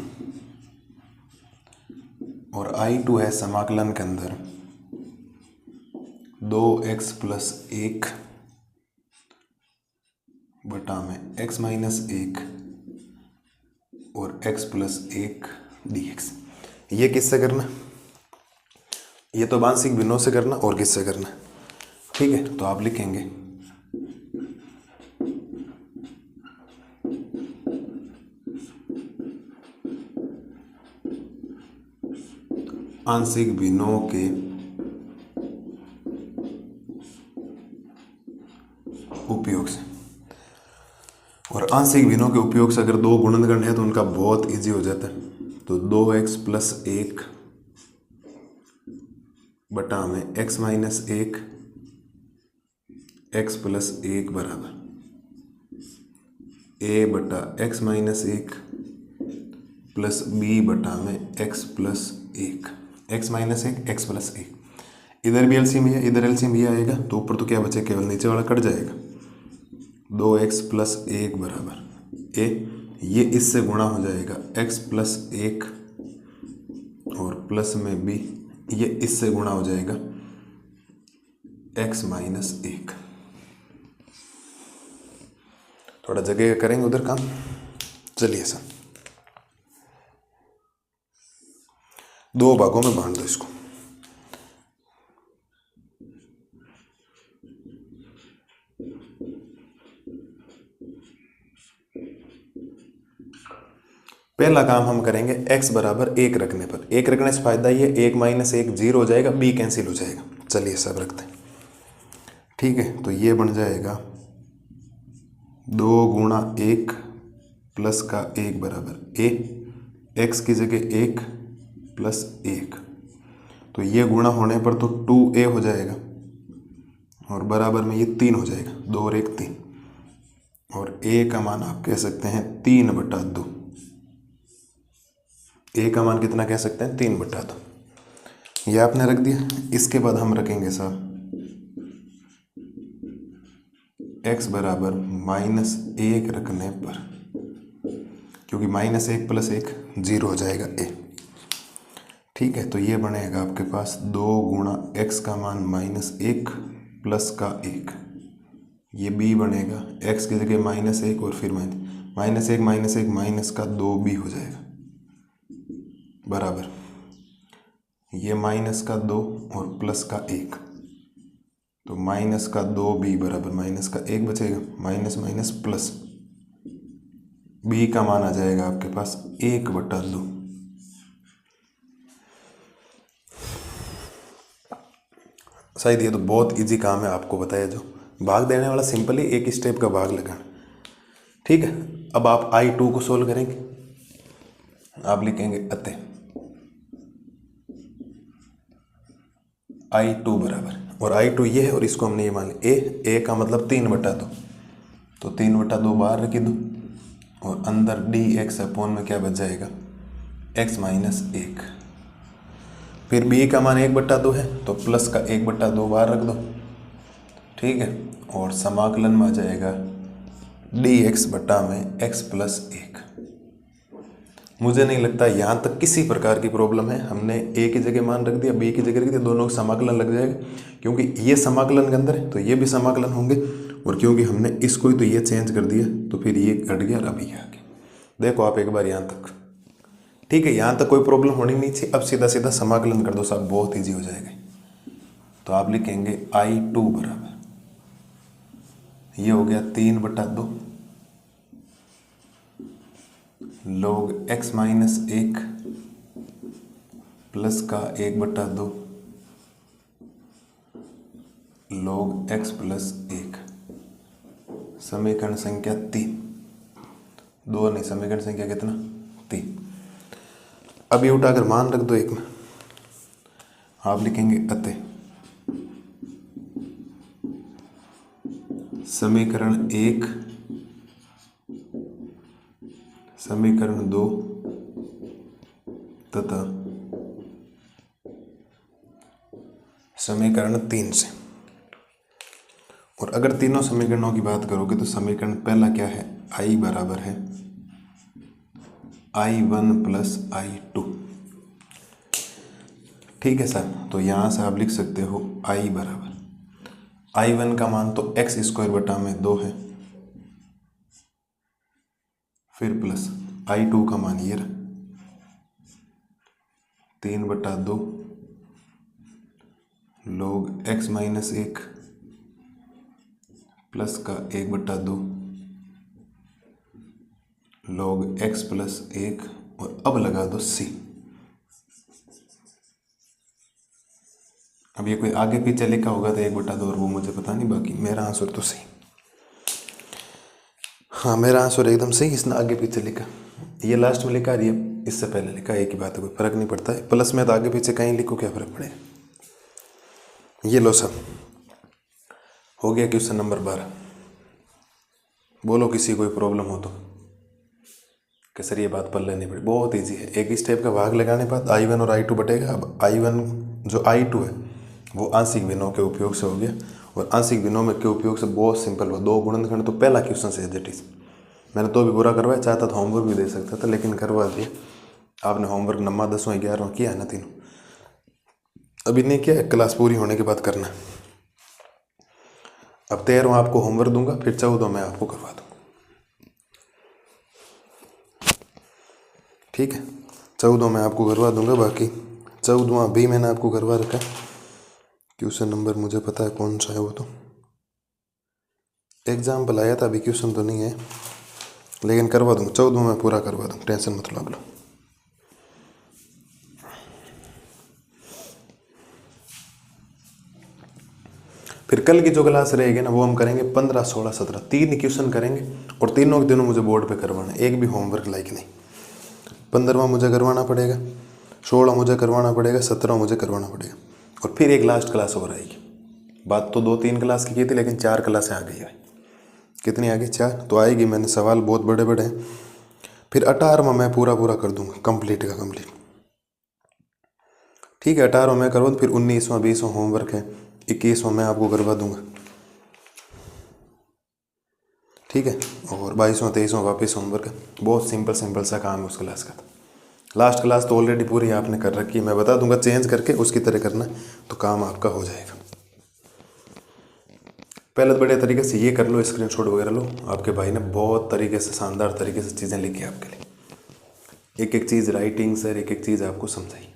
और I2 है समाकलन के अंदर 2x + 1 बटा में x - 1 और x + 1 dx। ये किससे करना? ये तो आंशिक भिन्नों से करना, और किससे करना? ठीक है, तो आप लिखेंगे आंशिक भिन्नों के उपयोग से। और आंशिक भिन्नों के उपयोग से अगर दो गुणनखंड है तो उनका बहुत इजी हो जाता है। तो 2x + 1 बटा में x - 1 x + 1 बराबर a बटा x - 1 प्लस b बटा में x + 1, x - 1 x + 1। इधर भी एलसीएम है, इधर एलसीएम भी आएगा, तो ऊपर तो क्या बचे, केवल नीचे वाला कट जाएगा। 2x + 1 बराबर a, ये इससे गुणा हो जाएगा x + 1 और प्लस में b, ये इससे गुणा हो जाएगा x - 1। थोड़ा जगह करेंगे उधर काम। चलिए सर, दो भागों में बांट दो इसको। पहला काम हम करेंगे x बराबर 1 रखने पर। 1 रखने से फायदा ये 1 - 1 0 हो जाएगा, b कैंसिल हो जाएगा। चलिए सब रखते हैं, ठीक है। तो ये बन जाएगा 2 × 1 प्लस का 1 बराबर a, x की जगह 1 + 1, तो ये गुणा होने पर तो 2a हो जाएगा, और बराबर में ये 3 हो जाएगा, 2 और 1 3, और a का मान आप कह सकते हैं 3/2। a का मान कितना कह सकते हैं, 3/2। ये आपने रख दिया। इसके बाद हम रखेंगे साहब x बराबर -1 रखने पर, क्योंकि -1 + 1 0 हो जाएगा a, ठीक है। तो ये बनेगा आपके पास 2 × x का मान -1 प्लस का 1, ये b बनेगा, x की जगह -1 और फिर -1 माइनस का 2b हो जाएगा, बराबर ये -2 और प्लस का 1, तो -2b बराबर -1 बचेगा, माइनस प्लस b का मान आ जाएगा आपके पास 1/2। शायद ये तो बहुत इजी काम है, आपको बताया जो भाग देने वाला सिंपल ही एक स्टेप का भाग लगाना, ठीक है। अब आप I2 को सोल्व करेंगे। आप लिखेंगे अतः I2 बराबर, और I2 ये है और इसको हमने ये मान लिया a का मतलब 3/2, तो 3/2 बाहर रख दो, और अंदर dx अपॉन में क्या बच जाएगा, x - 1। फिर b का मान 1/2 है, तो प्लस का 1/2 बाहर रख दो, ठीक है। और समाकलन में आ जाएगा dx बटा में x + 1। मुझे नहीं लगता यहाँ तक किसी प्रकार की प्रॉब्लम है। हमने a की जगह मान रख दिया, b की जगह रख दिया, दोनों का समाकलन लग जाएगा, क्योंकि ये समाकलन के अंदर है तो ये भी समाकलन होंगे, और क्योंकि हमने इसको ही तो ये चेंज कर दिया तो फिर ये घट गया और अभी आ गया। देखो आप एक बार यहाँ तक, ठीक है। यहाँ तक कोई प्रॉब्लम होनी नहीं चाहिए। अब सीधा सीधा समाकलन कर दो साहब, बहुत ईजी हो जाएगा। तो आप लिखेंगे I2 बराबर, ये हो गया 3/2 log x - 1 प्लस का 1/2 log x + 1, समीकरण संख्या 3, 2 नहीं, समीकरण संख्या कितना, 3। अब ये उठाकर मान रख दो एक में। आप लिखेंगे अतः समीकरण 1, समीकरण 2 तथा समीकरण 3 से। और अगर तीनों समीकरणों की बात करोगे तो समीकरण पहला क्या है, I बराबर है I1 प्लस I2। ठीक है सर, तो यहाँ से आप लिख सकते हो I बराबर I1 का मान तो एक्स स्क्वायर बटा में 2 है, फिर प्लस I2 का मान ये रहा 3 बटा 2 log x माइनस 1 प्लस का 1 बटा 2 log x प्लस 1 और अब लगा दो c। अब ये कोई आगे पीछे लिखा होगा तो 1 बटा 2 और वो मुझे पता नहीं, बाकी मेरा आंसर तो सही। हाँ, मेरा आंसर एकदम सही, इसने आगे पीछे लिखा, ये लास्ट में लिखा और ये इससे पहले लिखा, एक ही बात है, कोई फर्क नहीं पड़ता है। प्लस में तो आगे पीछे कहीं लिखो, क्या फर्क पड़ेगा। ये लो सब हो गया क्वेश्चन नंबर 12। बोलो किसी कोई प्रॉब्लम हो तो, कि सर ये बात पल्ले नहीं पड़ी, बहुत ईजी है। एक ही स्टेप का भाग लगाने बाद I1 और I2 बटेगा। अब I1 जो I2 है वो आंशिक भिन्नों के उपयोग से हो गया, और आंशिक भिन्नों में के उपयोग से बहुत सिंपल हुआ, 2 गुणनखंड तो पहला क्वेश्चन से एज इट इज। मैंने तो भी पूरा करवाया, चाहता था होमवर्क भी दे सकता था लेकिन करवा दिया। आपने होमवर्क 9वां 10वां 11वां किया है ना, तीनों अभी नहीं किया, क्लास पूरी होने के बाद करना। अब 13वां आपको होमवर्क दूंगा, फिर 14वां मैं आपको करवा दूंगा। ठीक है, 14वां मैं आपको करवा दूंगा, बाकी 14वां भी मैंने आपको करवा रखा है। क्वेश्चन नंबर मुझे पता है कौन सा है, वो तो एग्जाम्पल आया था, अभी क्वेश्चन तो नहीं है लेकिन करवा दूंगा। 14वां मैं पूरा करवा दूंगा, टेंशन मत लो। फिर कल की जो क्लास रहेगी ना वो हम करेंगे 15, 16, 17, 3 क्वेश्चन करेंगे, और तीनों के दिनों मुझे बोर्ड पे करवाना है, एक भी होमवर्क लाइक नहीं। 15वां मुझे करवाना पड़ेगा, 16 मुझे करवाना पड़ेगा, 17 मुझे करवाना पड़ेगा, और फिर एक लास्ट क्लास और आएगी। बात तो 2-3 क्लास की थी लेकिन 4 क्लासें आ गई है। कितनी आ गई? 4 तो आएगी। मैंने सवाल बहुत बड़े बड़े हैं। फिर 18वां मैं पूरा कर दूंगा, कंप्लीट का कंप्लीट। ठीक है, 18वां मैं करवा दूँ, फिर 19वां 20वां होमवर्क है, 21वां मैं आपको करवा दूंगा। ठीक है, और 22वां 23वां वापस होमवर्क है। बहुत सिंपल सा काम है उस क्लास का। लास्ट क्लास तो ऑलरेडी पूरी आपने कर रखी है, मैं बता दूंगा चेंज करके उसकी तरह करना, तो काम आपका हो जाएगा। पहले तो बढ़िया तरीके से ये कर लो, स्क्रीनशॉट वगैरह लो। आपके भाई ने बहुत तरीके से, शानदार तरीके से चीज़ें लिखी आपके लिए, एक एक चीज़ राइटिंग सर, एक एक चीज़ आपको समझाई।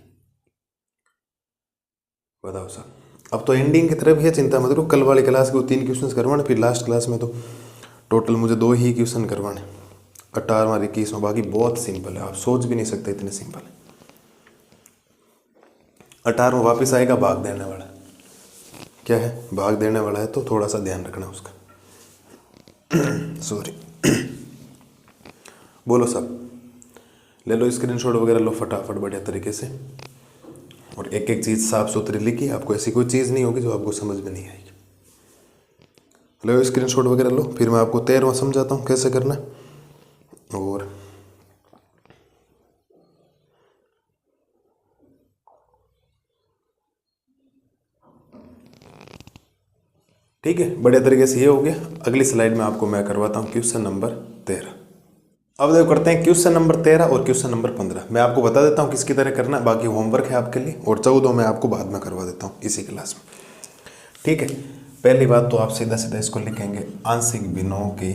बताओ सर, अब तो एंडिंग की तरफ है, चिंता मत करो। कल वाली क्लास के 3 क्वेश्चन करवाने, फिर लास्ट क्लास में तो टोटल मुझे 2 ही क्वेश्चन करवाने, 18वां 21वां। बाकी बहुत सिंपल है, आप सोच भी नहीं सकते इतने सिंपल है। 18वां वापस आएगा भाग देने वाला, क्या है? भाग देने वाला है, तो थोड़ा सा ध्यान रखना उसका। सॉरी। बोलो सब, ले लो स्क्रीनशॉट वगैरह लो फटाफट बढ़िया तरीके से, और एक एक चीज़ साफ सुथरी लिखी। आपको ऐसी कोई चीज़ नहीं होगी जो आपको समझ में नहीं आएगी। लो स्क्रीनशॉट वगैरह लो, फिर मैं आपको 13वां समझाता हूँ कैसे करना है। और ठीक है, बढ़िया तरीके से ये हो गया। अगली स्लाइड में आपको मैं करवाता हूँ क्वेश्चन नंबर 13। अब देखो करते हैं क्वेश्चन नंबर 13 और क्वेश्चन नंबर 15। मैं आपको बता देता हूँ किसकी तरह करना है, बाकी होमवर्क है आपके लिए, और 14 मैं आपको बाद में करवा देता हूँ इसी क्लास में। ठीक है, पहली बात तो आप सीधा सीधा इसको लिखेंगे, आंशिक भिन्नों की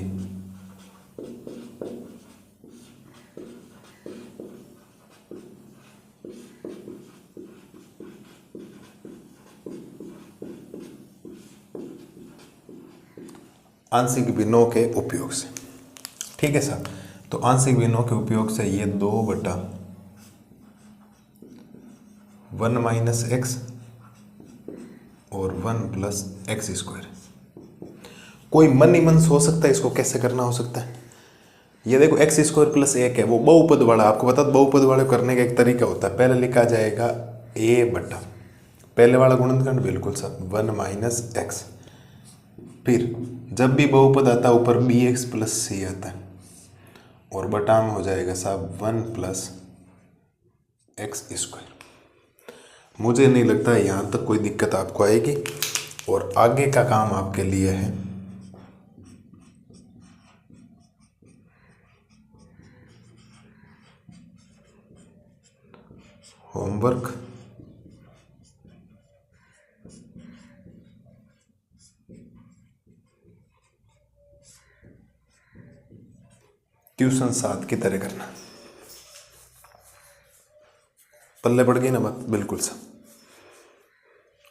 आंशिक भिन्नों के उपयोग से। ठीक है सर, तो आंशिक भिन्नों के उपयोग से ये 2/1 माइनस एक्स और 1 प्लस एक्स स्क्वायर। कोई मन ही मन सोच सकता है इसको कैसे करना हो सकता है। ये देखो एक्स स्क्वायर प्लस 1 है, वो बहुपद वाला, आपको बता दो बहुपद वाले करने का एक तरीका होता है। पहले लिखा जाएगा a बटा पहले वाला गुणनखंड, बिल्कुल सर, 1 माइनस एक्स। फिर जब भी बहुपद आता है ऊपर bx प्लस c आता है, और बटा में हो जाएगा साहब 1 प्लस एक्स स्क्वायर। मुझे नहीं लगता यहाँ तक कोई दिक्कत आपको आएगी। और आगे का काम आपके लिए है होमवर्क। ट्यूशन 7 की तरह करना। पल्ले पड़ गई ना बात, बिल्कुल सब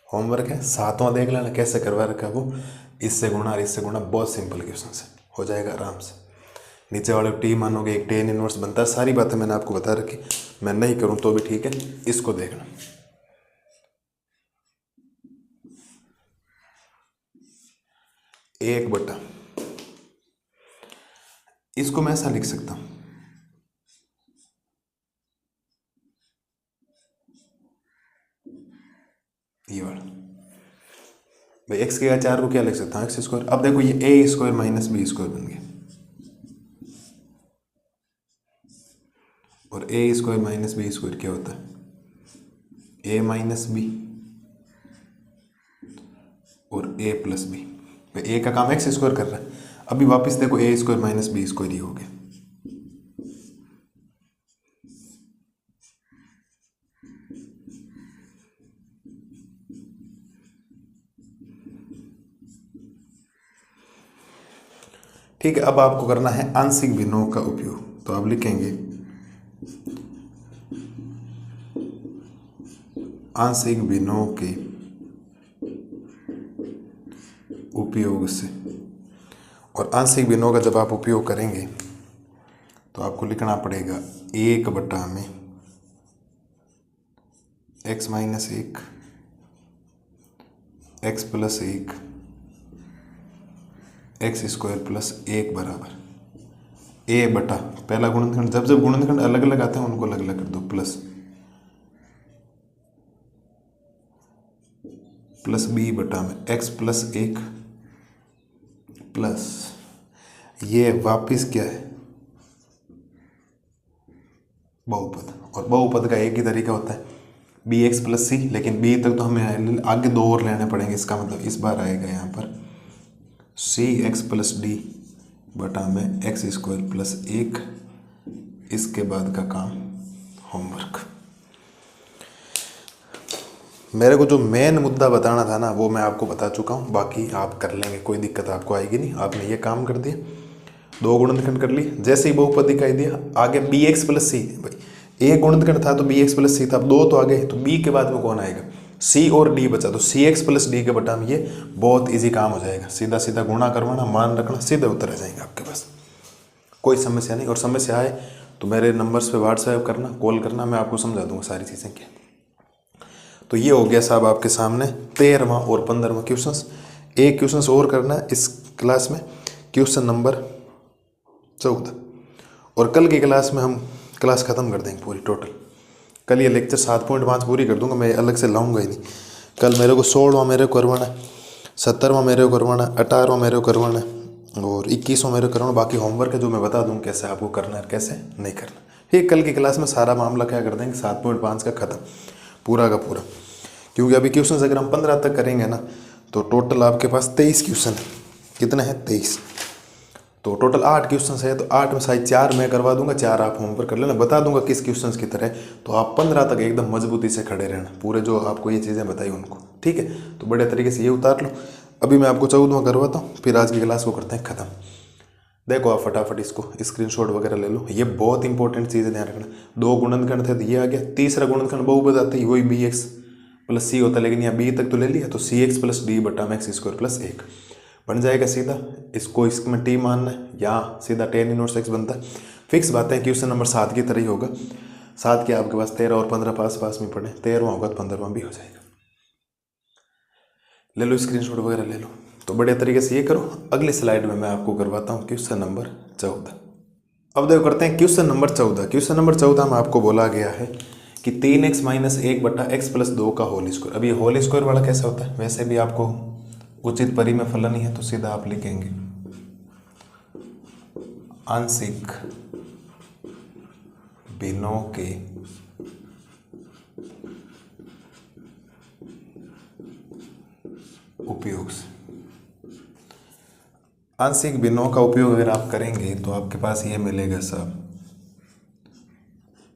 होमवर्क है। 7वां देख लेना कैसे करवा रखा है वो, इससे गुणा और इससे गुणा, बहुत सिंपल क्वेश्चन है, हो जाएगा आराम से। नीचे वाले टी मानोगे एक टेन इनवर्स बनता है, सारी बातें मैंने आपको बता रखी। मैं नहीं करूं तो भी ठीक है, इसको देखना। एक बटा, इसको मैं ऐसा लिख सकता हूं, ये वाला भाई एक्स के 4 को क्या लिख सकता हूँ, एक्स स्क्वायर। अब देखो ये ए स्क्वायर माइनस बी स्क्वायर बन गया, और ए स्क्वायर माइनस बी स्क्वायर क्या होता है, ए माइनस बी और ए प्लस बी। ए का काम एक्स स्क्वायर कर रहा है, अभी वापस देखो ए स्क्वायर माइनस बी स्क्वायर ही हो गया। ठीक है, अब आपको करना है आंशिक भिन्नों का उपयोग। तो आप लिखेंगे आंशिक भिन्नों के उपयोग से। और आंशिक भिन्नों का जब आप उपयोग करेंगे तो आपको लिखना पड़ेगा 1 में x minus 1 x plus 1 x square plus 1 बराबर a बटा पहला गुणनखंड। जब जब गुणनखंड अलग अलग आते हैं उनको अलग अलग कर दो, प्लस b बटा में x प्लस 1 प्लस ये वापिस क्या है, बहुपद। और बहुपद का एक ही तरीका होता है बी एक्स प्लस सी, लेकिन बी तक तो हमें आगे 2 और लेने पड़ेंगे। इसका मतलब इस बार आएगा यहाँ पर सी एक्स प्लस डी बटा में एक्स स्क्वायर प्लस 1। इसके बाद का काम होमवर्क। मेरे को जो मेन मुद्दा बताना था ना वो मैं आपको बता चुका हूँ, बाकी आप कर लेंगे, कोई दिक्कत आपको आएगी नहीं। आपने ये काम कर दिया, 2 गुणनखंड कर लिए, जैसे ही बहुपद दिखाई दिया आगे बी एक्स प्लस सी। भाई एक गुणनखंड था तो बी एक्स प्लस सी था, अब 2 तो आ गए, तो बी के बाद में कौन आएगा, सी और डी बचा, तो सी एक्स प्लस डी के बटा में ये बहुत इजी काम हो जाएगा। सीधा सीधा गुणा करवाना, मान रखना, सीधे उत्तर आ जाएंगे आपके पास, कोई समस्या नहीं। और समस्या आए तो मेरे नंबर्स पे व्हाट्सएप करना, कॉल करना, मैं आपको समझा दूंगा सारी चीज़ें क्या। तो ये हो गया साहब आपके सामने 13वां और 15वां क्वेश्चंस। एक क्वेश्चंस और करना है इस क्लास में, क्वेश्चन नंबर 14। और कल की क्लास में हम क्लास ख़त्म कर देंगे पूरी टोटल। कल ये लेक्चर 7.5 पूरी कर दूंगा, मैं अलग से लाऊंगा ही नहीं। कल मेरे को 16वां मेरे को करवाना है, 17वां मेरे को करवाना है, 18वां मेरे को करवाना है और 21वां मेरे को करवाना। बाकी होमवर्क है जो मैं बता दूँ कैसे आपको करना है कैसे नहीं करना। ठीक, कल की क्लास में सारा मामला क्या कर देंगे, 7.5 का ख़त्म पूरा का पूरा। क्योंकि अभी क्वेश्चन अगर हम 15 तक करेंगे ना तो टोटल आपके पास 23 क्वेश्चन है। कितने हैं, 23। तो टोटल 8 क्वेश्चन है, तो 8 में शायद 4 मैं करवा दूंगा, 4 आप होमवर्क कर लेना, बता दूंगा किस क्वेश्चन की तरह। तो आप 15 तक एकदम मजबूती से खड़े रहना, पूरे जो आपको ये चीज़ें बताई उनको। ठीक है, तो बड़े तरीके से ये उतार लो। अभी मैं आपको 14वां करवाता हूँ, फिर आज की क्लास को करते हैं ख़त्म। देखो आप फटाफट इसको स्क्रीनशॉट वगैरह ले लो, ये बहुत इंपॉर्टेंट चीज़ है, ध्यान रखना। 2 गुणनखंड थे तो ये आ गया, तीसरा गुणनखंड बहुपद आते ही वही बी एक्स प्लस सी होता है, लेकिन यहाँ बी तक तो ले लिया, तो सी एक्स प्लस डी बटा में एक्स स्क्वायर प्लस 1 बन जाएगा सीधा। इसको इसमें टी मानना है, यहाँ सीधा टेन इनवर्स एक्स बनता है। फिक्स बात है, क्वेश्चन नंबर 7 की तरह ही होगा। 7 के आपके पास 13 और 15 पास पास में पड़े, 13वां होगा तो 15वां भी हो जाएगा। ले लो स्क्रीनशॉट वगैरह ले लो। तो बड़े तरीके से ये करो। अगली स्लाइड में मैं आपको करवाता हूँ क्वेश्चन नंबर 14। अब देखो करते हैं क्वेश्चन नंबर 14। क्वेश्चन नंबर 14 में आपको बोला गया है कि 3x माइनस 1 बटा एक्स प्लस 2 का होल स्क्वायर। अब ये होल स्क्वायर वाला कैसा होता है, वैसे भी आपको उचित परिमेय फलन ही है, तो सीधा आप लिखेंगे आंशिक भिन्नों के उपयोग से। आंशिक भिन्नों का उपयोग अगर आप करेंगे तो आपके पास ये मिलेगा सब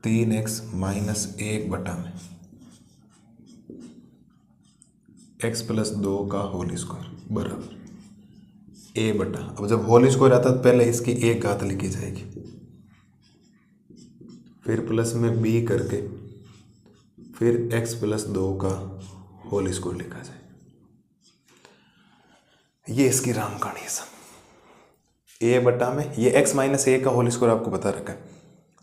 3x माइनस 1/में x प्लस 2 का होल स्क्वायर बराबर a/। अब जब होल स्क्वायर आता है तो पहले इसकी एक घात लिखी जाएगी, फिर प्लस में b करके फिर x प्लस 2 का होल स्क्वायर लिखा जाएगा। ये इसकी रामकहानी है सब। a/, में ये x माइनस ए का होल स्क्वायर आपको बता रखा है,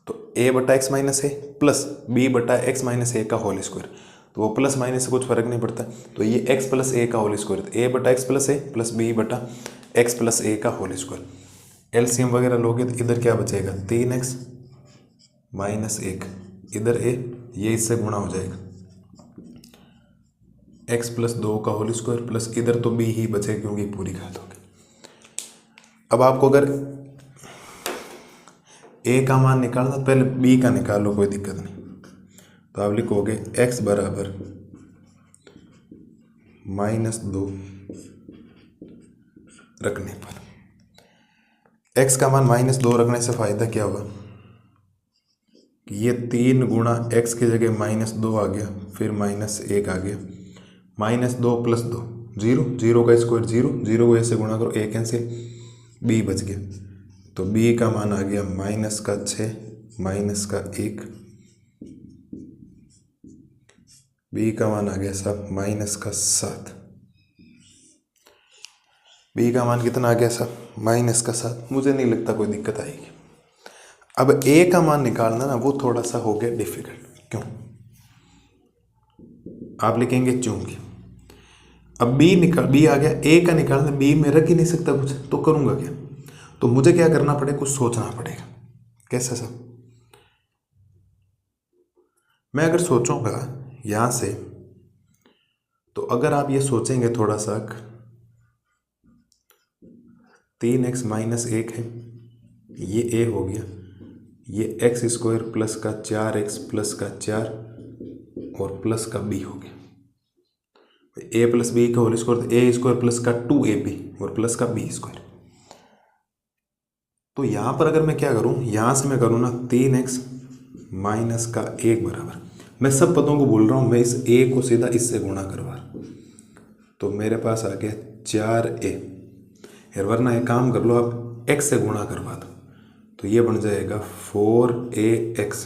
तो a/x माइनस ए प्लस b/x माइनस ए का होल स्क्वायर, तो वो प्लस माइनस से कुछ फर्क नहीं पड़ता, तो ये x प्लस ए का होल स्क्वायर, a/x प्लस ए प्लस b/x प्लस ए का होल स्क्वायर। एलसीएम वगैरह लोगे तो इधर क्या बचेगा 3x माइनस 1, इधर a, ये इससे गुणा हो जाएगा x प्लस 2 का होल स्क्वायर प्लस इधर तो b ही बचेगा क्योंकि पूरी घात होगी। अब आपको अगर a का मान निकालना तो पहले b का निकालो, कोई दिक्कत नहीं। तो आप लिखोगे x बराबर -2 रखने पर, x का मान -2 रखने से फायदा क्या होगा कि ये 3 गुणा x की जगह -2 आ गया, फिर -1 आ गया, -2 प्लस 2 0, 0 का स्क्वायर 0, 0 को ऐसे गुणा करो, 1 कैंसिल, b बच गया, तो b का मान आ गया -6 -1, b का मान आ गया सब -7, b का मान कितना आ गया सब -7। मुझे नहीं लगता कोई दिक्कत आएगी। अब a का मान निकालना ना वो थोड़ा सा हो गया डिफिकल्ट। क्यों? आप लिखेंगे चूंकि, अब b आ गया, a का निकालना, b में रख ही नहीं सकता कुछ, तो करूंगा क्या? तो मुझे क्या करना पड़ेगा, कुछ सोचना पड़ेगा। कैसे सब? मैं अगर सोचूंगा यहां से, तो अगर आप ये सोचेंगे थोड़ा सा, 3x माइनस 1 है, ये a हो गया, ये x स्क्वायर प्लस का 4x प्लस का 4 और प्लस का b हो गया, a प्लस b का whole square, a square plus का 2ab और प्लस का b स्क्वायर। तो यहां पर अगर मैं क्या करूं, यहां से मैं करूं ना 3x माइनस का 1 बराबर, मैं सब पदों को बोल रहा हूं, मैं इस a को सीधा इससे गुणा करवा रहा हूं, तो मेरे पास आ गया 4a, यार वरना एक काम कर लो आप x से गुणा करवा दो, तो ये बन जाएगा 4ax,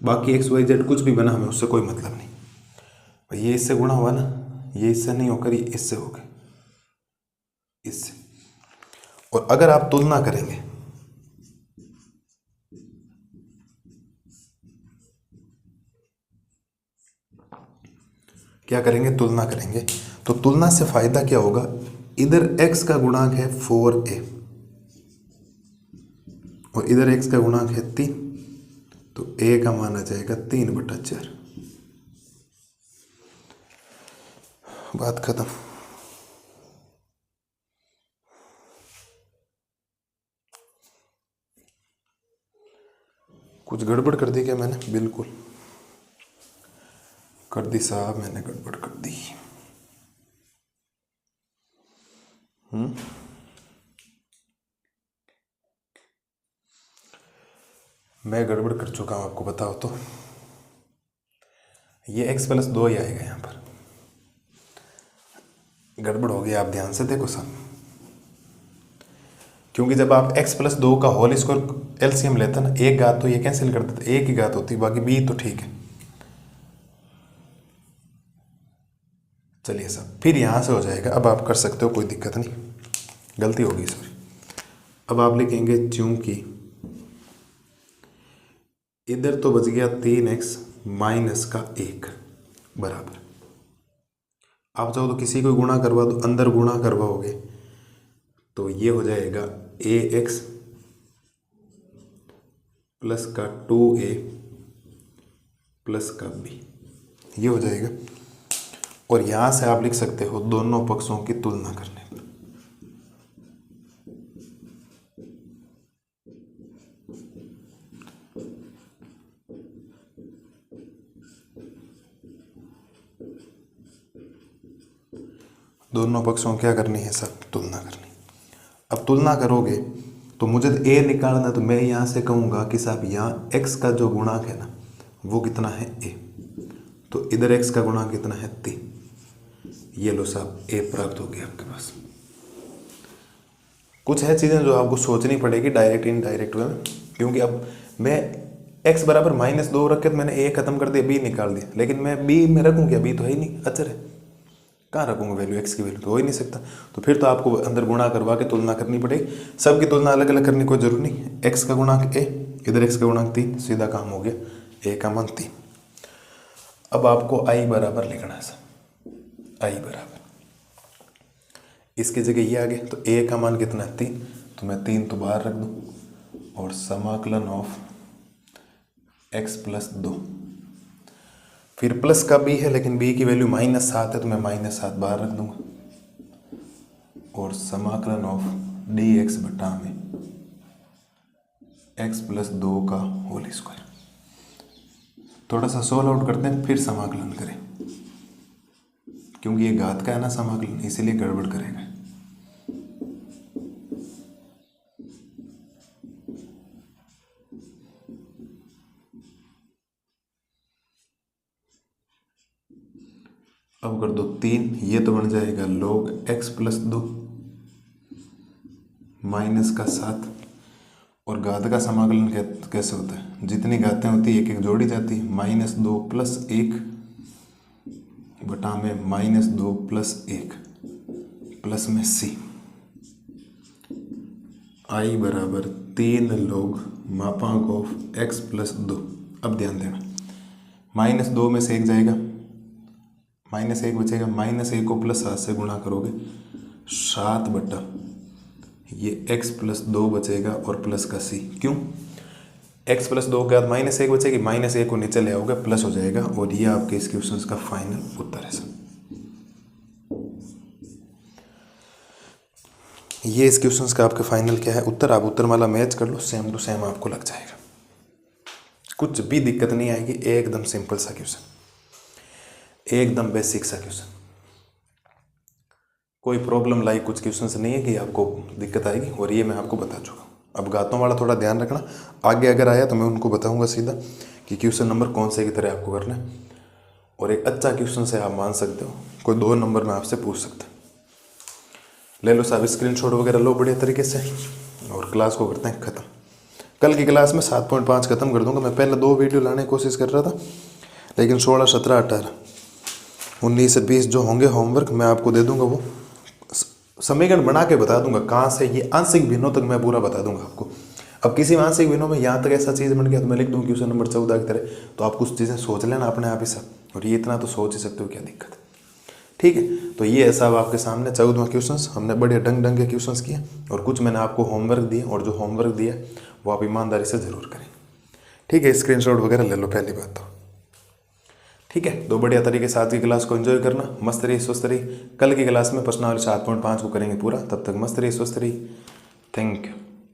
बाकी x y z कुछ भी बना, हमें उससे कोई मतलब नहीं। ये इससे गुणा हुआ ना, ये इससे नहीं होकर ये इससे हो गया, इससे। और अगर आप तुलना करेंगे, क्या करेंगे, तुलना करेंगे, तो तुलना से फायदा क्या होगा, इधर x का गुणांक है 4a और इधर x का गुणांक है 3, तो a का मान आ जाएगा 3/4। बात खत्म। कुछ गड़बड़ कर दी क्या मैंने? बिल्कुल कर दी साहब, मैंने गड़बड़ कर दी। मैं गड़बड़ कर चुका हूं, आपको बताओ तो। ये x प्लस 2 ही आएगा, यहां पर गड़बड़ हो गई, आप ध्यान से देखो सब, क्योंकि जब आप x प्लस 2 का होल स्क्वायर एलसीएम लेते ना, एक घात तो ये कैंसिल कर देते, एक ही घात होती, बाकी b तो ठीक है। चलिए सब, फिर यहां से हो जाएगा, अब आप कर सकते हो, कोई दिक्कत नहीं, गलती होगी सॉरी। अब आप लिखेंगे चूंकि इधर तो बच गया 3x माइनस का 1 बराबर, आप चाहो तो किसी को गुणा करवा दो, अंदर गुणा करवाओगे तो ये हो जाएगा ax प्लस का 2a प्लस का b, ये हो जाएगा। और यहां से आप लिख सकते हो दोनों पक्षों की तुलना करने पर, दोनों पक्षों को क्या करनी है सब, तुलना करनी। अब तुलना करोगे तो मुझे ए निकालना, तो मैं यहाँ से कहूँगा कि साहब यहाँ x का जो गुणांक है ना वो कितना है a, तो इधर x का गुणांक कितना है 3। ये लो साहब a प्राप्त हो गया आपके पास। कुछ है चीज़ें जो आपको सोचनी पड़ेगी डायरेक्ट इनडायरेक्ट वे में, क्योंकि अब मैं x बराबर -2 रख के तो मैंने a खत्म कर दिया, b निकाल दिया, लेकिन मैं b में रखूँ क्या, b तो है ही नहीं, अचर है, कहाँ रखूँगा वैल्यू, x की वैल्यू तो हो ही नहीं सकता। तो फिर तो आपको अंदर गुणा करवा के तुलना करनी पड़ेगी। सबकी तुलना अलग अलग करने की कोई जरूरत नहीं। x का गुणांक a, इधर x का गुणांक 3, सीधा काम हो गया, a का मान 3। अब आपको i बराबर लिखना है सर, i बराबर इसकी जगह ये आ गया, तो a का मान कितना है 3, तो मैं 3 तो बाहर रख दूँ और समाकलन ऑफ x + 2, फिर प्लस का b है लेकिन b की वैल्यू -7 है तो मैं -7 बाहर रख दूंगा और समाकलन ऑफ dx बटा में x + 2 का होल स्क्वायर। थोड़ा सा सोल्व आउट करते हैं फिर समाकलन करें, क्योंकि ये घात का है ना समाकलन, इसीलिए गड़बड़ करेगा। अब कर दो 3, ये तो बन जाएगा log x + 2 माइनस का 7, और घात का समाकलन कैसे होता है, जितनी घातें होती है एक एक जोड़ी जाती है, -2 + 1 बटा में -2 + 1 प्लस में c, i बराबर 3 log मापांक ऑफ x + 2। अब ध्यान देना, -2 में से 1 जाएगा, -1 बचेगा, -1 को +7 से गुणा करोगे 7 बटा ये x + 2 बचेगा और प्लस का c। क्यों, x + 2 के बाद -1 बचेगी, -1 को नीचे ले आओगे प्लस हो जाएगा, और ये आपके इस क्वेश्चन का फाइनल उत्तर है सर। ये इस क्वेश्चन का आपके फाइनल क्या है उत्तर। आप उत्तरमाला मैच कर लो, सेम टू सेम आपको लग जाएगा, कुछ भी दिक्कत नहीं आएगी। एकदम सिंपल सा क्वेश्चन, एकदम बेसिक सा क्वेश्चन, कोई प्रॉब्लम लाइक कुछ क्वेश्चन से नहीं है कि आपको दिक्कत आएगी, और ये मैं आपको बता चुका हूँ। अब घातों वाला थोड़ा ध्यान रखना, आगे अगर आया तो मैं उनको बताऊंगा सीधा कि क्वेश्चन नंबर कौन से की तरह आपको करना है, और एक अच्छा क्वेश्चन से आप मान सकते हो, कोई 2 नंबर में आपसे पूछ सकते हैं। ले लो साहब स्क्रीनशॉट वगैरह लो बढ़िया तरीके से, और क्लास को करते हैं ख़त्म। कल की क्लास में 7.5 ख़त्म कर दूंगा। मैं पहले 2 वीडियो लाने की कोशिश कर रहा था, लेकिन 16, 17, 18, 19 और 20 जो होंगे होमवर्क मैं आपको दे दूंगा, वो समीकरण बना के बता दूंगा कहाँ से, ये आंशिक भिन्नों तक मैं पूरा बता दूंगा आपको। अब किसी आंशिक भिन्नों में यहाँ तक ऐसा चीज़ बन गया तो मैं लिख दूँ क्वेश्चन नंबर 14 की तरह, तो आप कुछ चीज़ें सोच लेना अपने आप ही सब, और ये इतना तो सोच ही सकते हो, क्या दिक्कत है। ठीक है, तो ये सब आपके सामने 14वां क्वेश्चन हमने बड़े ढंग के क्वेश्चन किए, और कुछ मैंने आपको होमवर्क दिए, और जो होमवर्क दिया वो आप ईमानदारी से ज़रूर करें। ठीक है, स्क्रीनशॉट वगैरह ले लो पहली बात तो। ठीक है, तो बढ़िया तरीके से आज की क्लास को एंजॉय करना, मस्त रही स्वस्थ रही। कल की क्लास में प्रश्नावली 7.5 को करेंगे पूरा, तब तक मस्त रही स्वस्थ रही। Thank you.